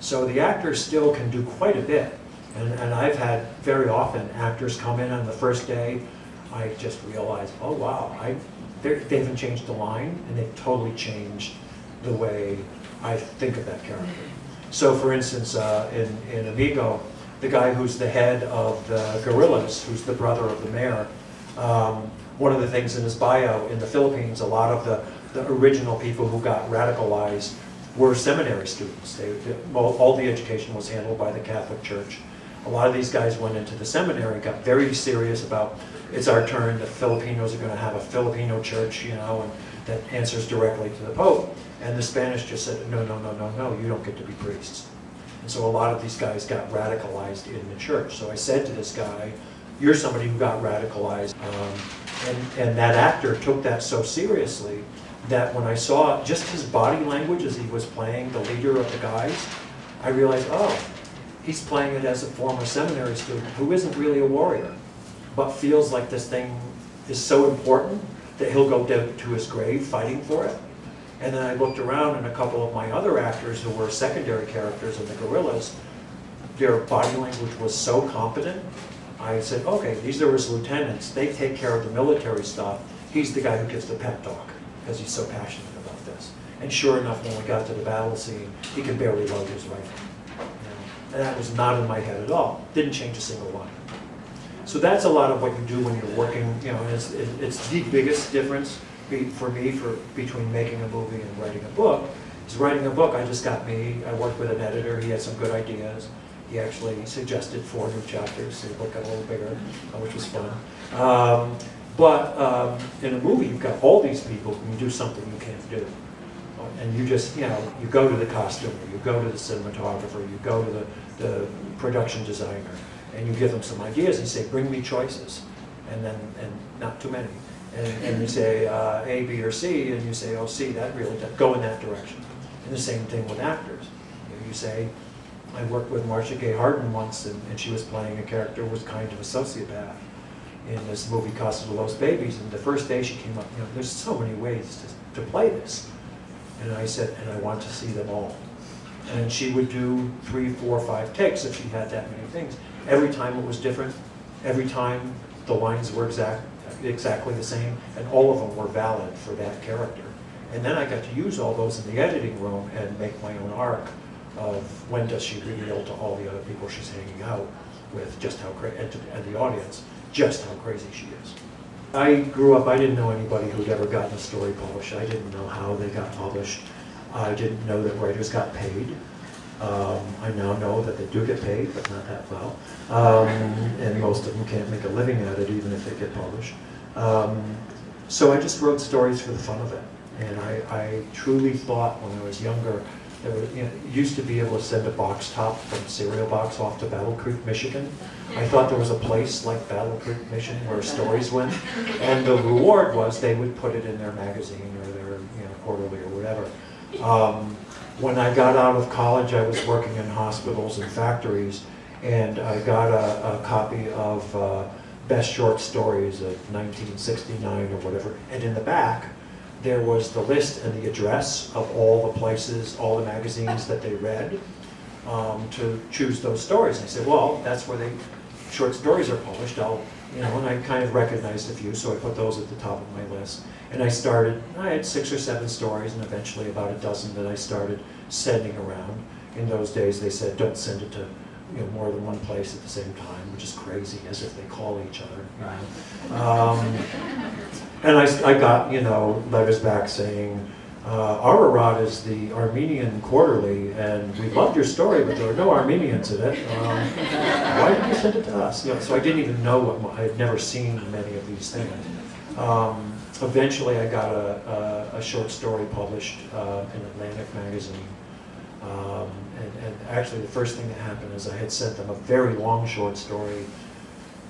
So the actors still can do quite a bit. And I've had very often actors come in on the first day, I just realized, oh wow, they haven't changed the line, and they've totally changed the way I think of that character. So for instance, in Amigo, the guy who's the head of the guerrillas, who's the brother of the mayor, one of the things in his bio in the Philippines, a lot of the original people who got radicalized were seminary students. All the education was handled by the Catholic Church. A lot of these guys went into the seminary, got very serious about, it's our turn, the Filipinos are going to have a Filipino church, you know, and that answers directly to the Pope. And the Spanish just said, no, no, no, no, no, you don't get to be priests. And so a lot of these guys got radicalized in the church. So I said to this guy, you're somebody who got radicalized. And that actor took that so seriously that when I saw just his body language as he was playing the leader of the guys, I realized, oh, he's playing it as a former seminary student who isn't really a warrior, but feels like this thing is so important that he'll go to his grave fighting for it. And then I looked around, and a couple of my other actors who were secondary characters in the guerrillas, their body language was so competent. I said, okay, these are his lieutenants. They take care of the military stuff. He's the guy who gives the pep talk. because he's so passionate about this. And sure enough, when we got to the battle scene, he could barely load his rifle. And that was not in my head at all. Didn't change a single line. So that's a lot of what you do when you're working, it's the biggest difference for me between making a movie and writing a book. Is writing a book, I worked with an editor, he had some good ideas. He actually suggested 4 new chapters, so the book got a little bigger, which was fun. But in a movie, you've got all these people who can do something you can't do. And you just, you go to the costumer, you go to the cinematographer, you go to the production designer, and you give them some ideas and say, bring me choices, and not too many. And you say A, B, or C, and you say, oh, C, go in that direction. And the same thing with actors. You say, I worked with Marcia Gay Harden once, and she was playing a character who was kind of a sociopath in this movie Casa de los Babies. And the first day she came up, there's so many ways to play this. And I said, and I want to see them all. And she would do 3, 4, 5 takes if she had that many things. Every time it was different. Every time the lines were exactly the same, and all of them were valid for that character. And then I got to use all those in the editing room and make my own arc of when does she reveal to all the other people she's hanging out with just how crazy, and the audience, just how crazy she is. I grew up, I didn't know anybody who'd ever gotten a story published. I didn't know how they got published. I didn't know that writers got paid. I now know that they do get paid, but not that well. And most of them can't make a living at it, even if they get published. So I just wrote stories for the fun of it. And I truly thought when I was younger, you used to be able to send a box top from cereal box off to Battle Creek, Michigan. I thought there was a place like Battle Creek, Michigan where stories went. And the reward was they would put it in their magazine or their quarterly or whatever. When I got out of college, I was working in hospitals and factories, and I got a copy of Best Short Stories of 1969 or whatever, and in the back, there was the list and the address of all the places, all the magazines that they read to choose those stories. And I said, well, that's where short stories are published. And I kind of recognized a few, so I put those at the top of my list. And I had 6 or 7 stories, and eventually about a dozen that I started sending around. In those days, they said, don't send it to more than one place at the same time, which is crazy, as if they call each other. And I got, letters back saying, Ararat is the Armenian quarterly, and we loved your story, but there were no Armenians in it. Why did you send it to us? So I didn't even know I had never seen many of these things. Eventually, I got a short story published in Atlantic magazine. And actually, the first thing that happened is I had sent them a very long short story.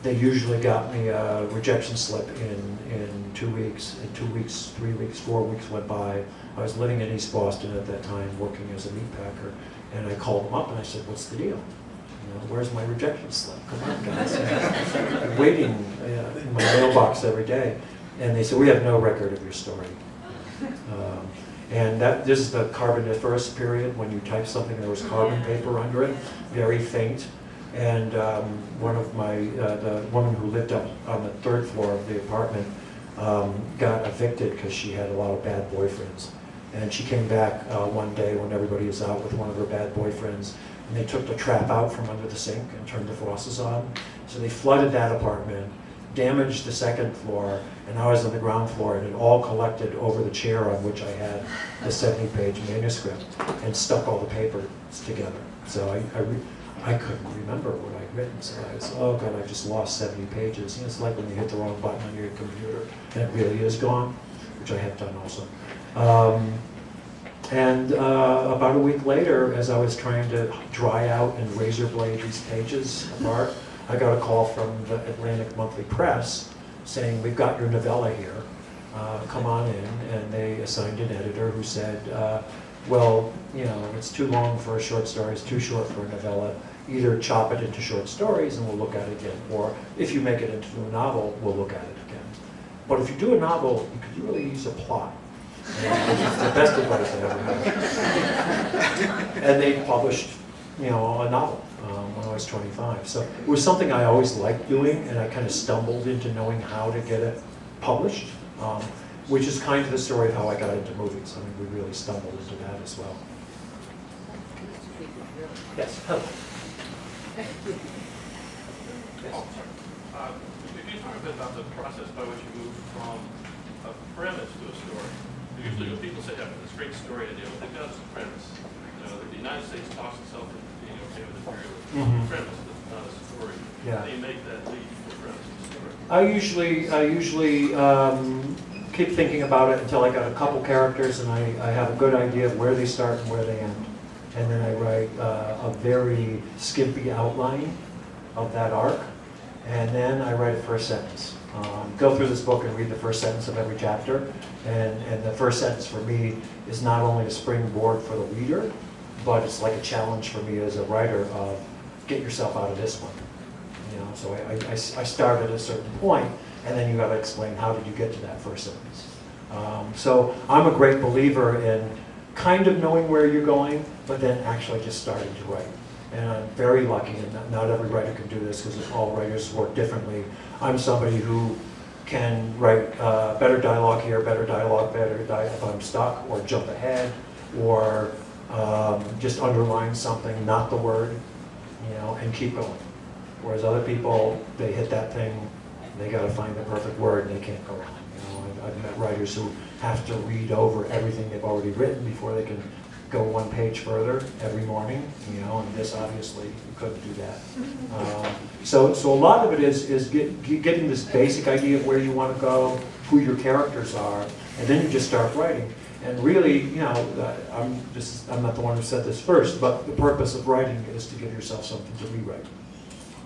They usually got me a rejection slip in 2 weeks. In 2 weeks, 3 weeks, 4 weeks went by. I was living in East Boston at that time, working as a meat packer, and I called them up and I said, "What's the deal? Where's my rejection slip? Come on, guys!" I've been waiting in my mailbox every day, and they said, "We have no record of your story." And this is the Carboniferous period when you type something there was carbon paper under it, very faint. And one of the woman who lived up on the 3rd floor of the apartment got evicted because she had a lot of bad boyfriends. And she came back one day when everybody was out with one of her bad boyfriends, and they took the trap out from under the sink and turned the faucets on. So they flooded that apartment, damaged the 2nd floor, and I was on the ground floor, and it all collected over the chair on which I had the 70-page manuscript and stuck all the papers together. So I couldn't remember what I'd written, so I was, oh God, I just lost 70 pages. It's like when you hit the wrong button on your computer and it really is gone, which I have done also. About a week later, as I was trying to dry out and razor blade these pages apart, I got a call from the Atlantic Monthly Press saying, "We've got your novella here, come on in." And they assigned an editor who said, well, it's too long for a short story, it's too short for a novella. Either chop it into short stories and we'll look at it again, or if you make it into a novel, we'll look at it again. But if you do a novel, you could really use a plot. Which is the best advice I ever had. And they published, a novel when I was 25. So it was something I always liked doing, and I kind of stumbled into knowing how to get it published. which is kind of the story of how I got into movies. I mean, we really stumbled into that as well. Yes, hello. Could you talk a bit about the process by which you move from a premise to a story? Usually when people say, I have this great story idea, what they've got is a premise. You know, the United States talks itself into being okay with imperialism. Premise, but not a story. Yeah. How do you make that leap from the premise to the story? I usually keep thinking about it until I got a couple characters and I have a good idea of where they start and where they end. And then I write a very skimpy outline of that arc, and then I write a first sentence. Go through this book and read the first sentence of every chapter, and the first sentence for me is not only a springboard for the reader, but it's like a challenge for me as a writer of get yourself out of this one. You know, so I start at a certain point, and then you got to explain how did you get to that first sentence. So I'm a great believer in kind of knowing where you're going, but then actually just starting to write. And I'm very lucky, and not every writer can do this because all writers work differently. I'm somebody who can write better dialogue here, better dialogue if I'm stuck, or jump ahead, or just underline something, not the word, you know, and keep going. Whereas other people, they hit that thing, they got to find the perfect word, and they can't go on. You know, I've met writers who have to read over everything they've already written before they can go one page further every morning, you know, and this obviously you couldn't do that. So a lot of it is getting this basic idea of where you want to go, who your characters are, and then you just start writing. And really, you know, I'm not the one who said this first, but the purpose of writing is to give yourself something to rewrite.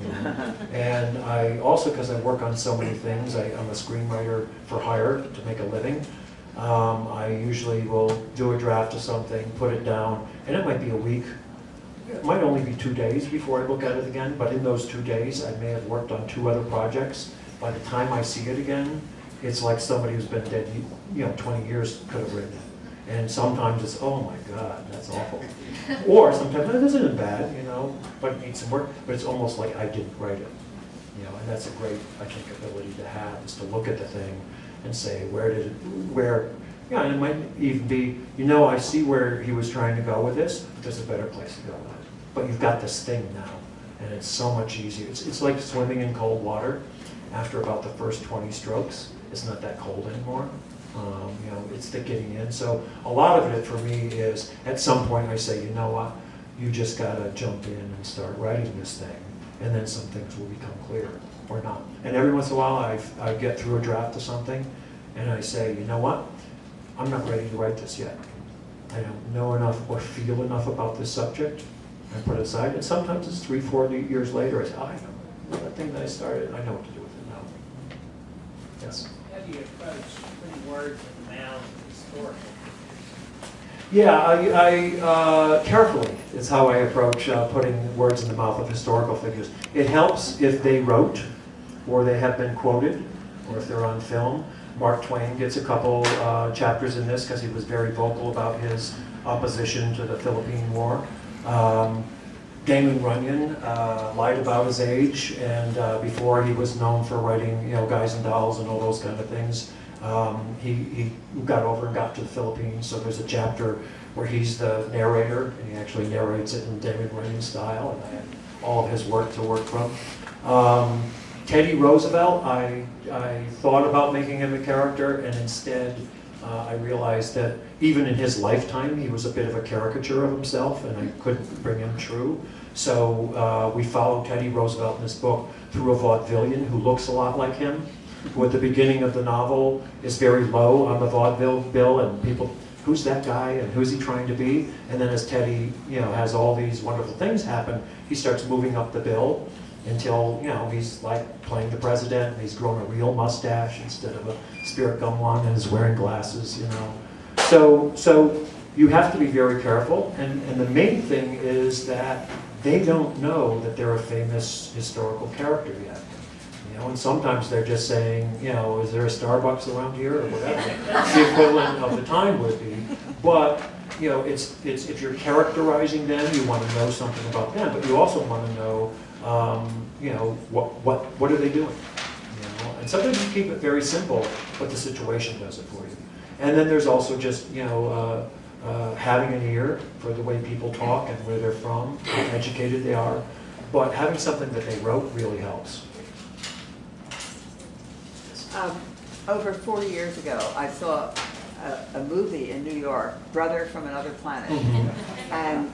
You know? And I also, because I work on so many things, I'm a screenwriter for hire to make a living. I usually will do a draft of something, put it down, and it might be a week. It might only be 2 days before I look at it again, but in those 2 days, I may have worked on 2 other projects. By the time I see it again, it's like somebody who's been dead, 20 years could have written it. And sometimes it's, oh my God, that's awful. Or sometimes, this isn't bad, you know, but it needs some work, but it's almost like I didn't write it. You know, and that's a great, I think, ability to have, is to look at the thing and say, yeah, and it might even be, I see where he was trying to go with this, but there's a better place to go with it. But you've got this thing now, and it's so much easier. It's like swimming in cold water. After about the first 20 strokes, it's not that cold anymore. It's the getting in. So a lot of it for me is, at some point I say, you know what, you just gotta jump in and start writing this thing, and then some things will become clear, or not. And every once in a while I get through a draft of something, and I say, you know what, I'm not ready to write this yet. I don't know enough or feel enough about this subject. I put it aside, and sometimes it's 3-4 years later, I say, I know that thing that I started, I know what to do with it now. Yes? How do you approach putting words in the mouths of historical? Yeah, I carefully is how I approach putting words in the mouth of historical figures. It helps if they wrote, or they have been quoted, or if they're on film. Mark Twain gets a couple chapters in this because he was very vocal about his opposition to the Philippine War. Damon Runyon lied about his age, and before he was known for writing, Guys and Dolls and all those kind of things, he got over and got to the Philippines. So there's a chapter where he's the narrator, and he actually narrates it in Damon Runyon style, and I had all of his work to work from. Teddy Roosevelt, I thought about making him a character, and instead I realized that even in his lifetime, he was a bit of a caricature of himself, and I couldn't bring him true. So we followed Teddy Roosevelt in this book through a vaudevillian who looks a lot like him, who at the beginning of the novel is very low on the vaudeville bill, and people, who's that guy, and who's he trying to be? And then as Teddy, has all these wonderful things happen, he starts moving up the bill until, he's like playing the president, and he's grown a real mustache instead of a spirit gum one, and is wearing glasses, So you have to be very careful, and the main thing is that they don't know that they're a famous historical character yet. And sometimes they're just saying, is there a Starbucks around here, or whatever the equivalent of the time would be. But it's if you're characterizing them, you want to know something about them, but you also want to know, what are they doing? And sometimes you keep it very simple, but the situation does it for you. And then there's also just, you know, having an ear for the way people talk and where they're from, how educated they are. But having something that they wrote really helps. Over 40 years ago, I saw a movie in New York, Brother from Another Planet. And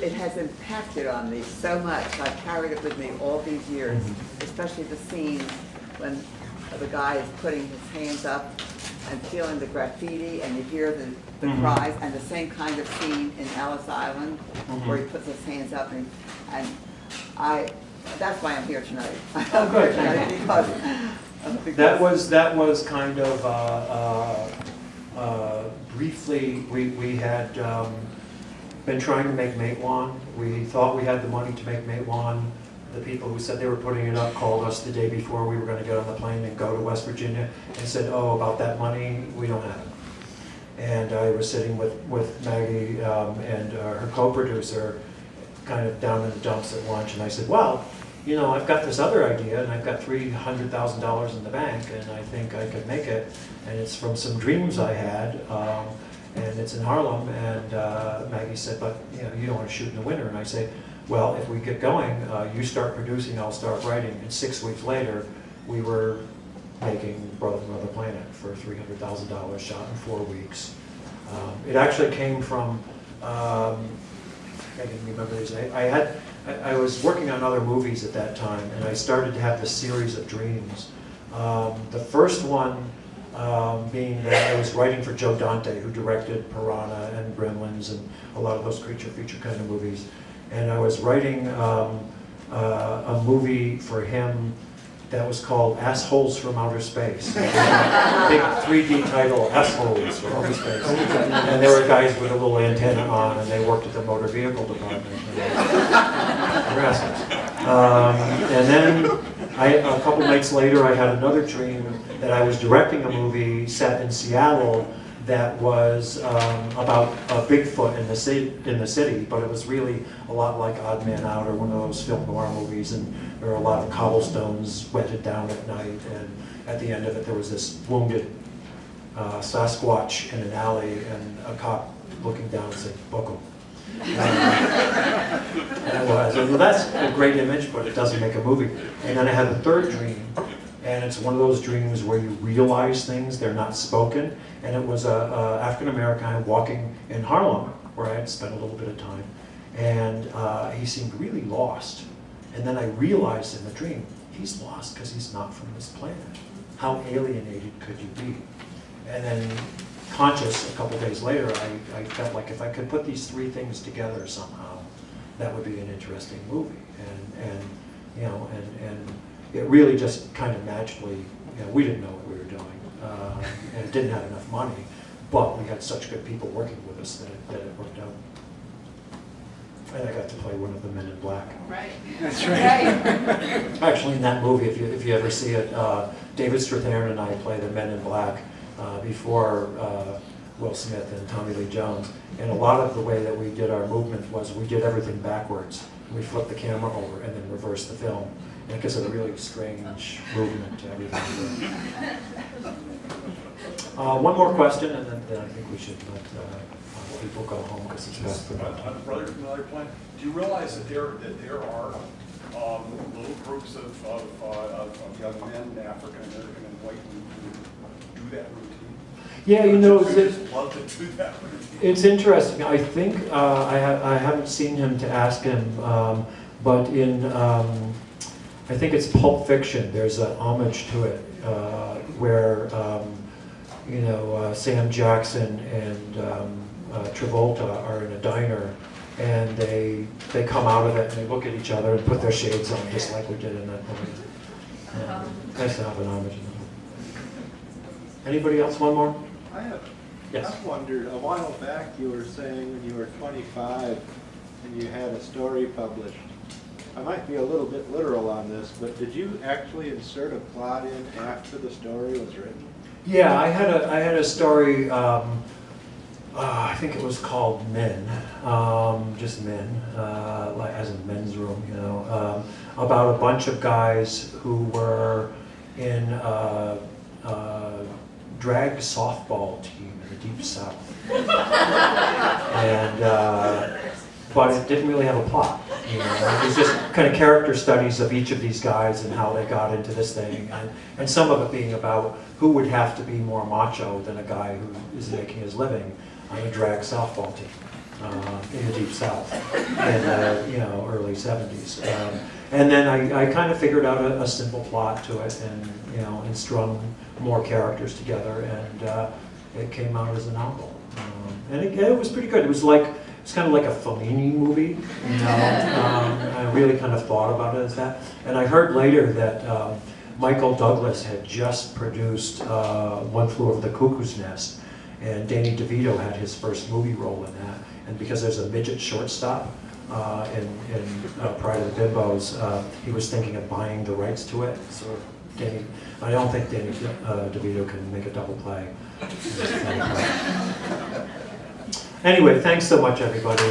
it has impacted on me so much. I've carried it with me all these years, especially the scene when the guy is putting his hands up and feeling the graffiti, and you hear the cries, and the same kind of scene in Ellis Island, where he puts his hands up, and that's why I'm here tonight. I'm here tonight because that was kind of briefly, we had been trying to make Matewan. We thought we had the money to make Matewan. The people who said they were putting it up called us the day before we were going to get on the plane and go to West Virginia and said, oh, about that money, we don't have it. And I was sitting with Maggie and her co-producer kind of down in the dumps at lunch, and I said, well, you know, I've got this other idea, and I've got $300,000 in the bank, and I think I could make it. And it's from some dreams I had, and it's in Harlem. And Maggie said, but you know, you don't want to shoot in the winter. And I say, well, if we get going, you start producing, I'll start writing. And 6 weeks later, we were making Brother from Another Planet for $300,000, shot in 4 weeks. It actually came from, I can remember these. I was working on other movies at that time, and I started to have this series of dreams. The first one being that I was writing for Joe Dante, who directed Piranha and Gremlins and a lot of those creature feature kind of movies. And I was writing a movie for him that was called Assholes from Outer Space. Big 3D title, Assholes from Outer Space. And there were guys with a little antenna on, and they worked at the motor vehicle department. And then a couple nights later, I had another dream that I was directing a movie set in Seattle that was about a Bigfoot in the city, but it was really a lot like Odd Man Out or one of those film noir movies, and there were a lot of cobblestones wetted down at night, and at the end of it there was this wounded Sasquatch in an alley, and a cop looking down and saying, "Book him." And it was. And that's a great image, but it doesn't make a movie. And then I had a third dream, and it's one of those dreams where you realize things, they're not spoken. And it was a African-American walking in Harlem, where I had spent a little bit of time. And he seemed really lost. And then I realized in the dream, he's lost because he's not from this planet. How alienated could you be? And then conscious, a couple days later, I felt like if I could put these three things together somehow, that would be an interesting movie. And you know, and it really just kind of magically, you know, we didn't know what we were doing, and it didn't have enough money, but we had such good people working with us that it worked out. And I got to play one of the Men in Black. Right. That's right. Actually, in that movie, if you ever see it, David Strathairn and I play the Men in Black before Will Smith and Tommy Lee Jones. And a lot of the way that we did our movement was we did everything backwards. We flipped the camera over and then reversed the film. And it gives it a really strange movement to everything. One more question, and then I think we should let people go home because it's past the bedtime. Brother from Another Planet, do you realize that there are little groups of young men, African American and white, who do that routine? Yeah, you know, just love to do that routine. it's interesting. I think I haven't seen him to ask him, but in I think it's Pulp Fiction. There's an homage to it where you know, Sam Jackson and Travolta are in a diner, and they come out of it and they look at each other and put their shades on, just like we did in that movie. Nice to have an homage. Anybody else? One more? Yes. I've wondered, a while back you were saying when you were 25 and you had a story published. I might be a little bit literal on this, but did you actually insert a plot in after the story was written? Yeah, I had a story. I think it was called Men, just Men, like as in men's room, you know, about a bunch of guys who were in a drag softball team in the Deep South. And, but it didn't really have a plot. You know? It was just kind of character studies of each of these guys and how they got into this thing. And some of it being about who would have to be more macho than a guy who is making his living on a drag softball team in the Deep South in the early 70s. And then I kind of figured out a simple plot to it, and strung more characters together, and it came out as a novel. And it was pretty good. It was kind of like a Fellini movie. I really kind of thought about it as that. And I heard later that Michael Douglas had just produced One Flew Over the Cuckoo's Nest, and Danny DeVito had his first movie role in that. And because there's a midget shortstop in Pride of the Bimbos, he was thinking of buying the rights to it. So I don't think Danny DeVito can make a double play. Anyway, thanks so much, everybody.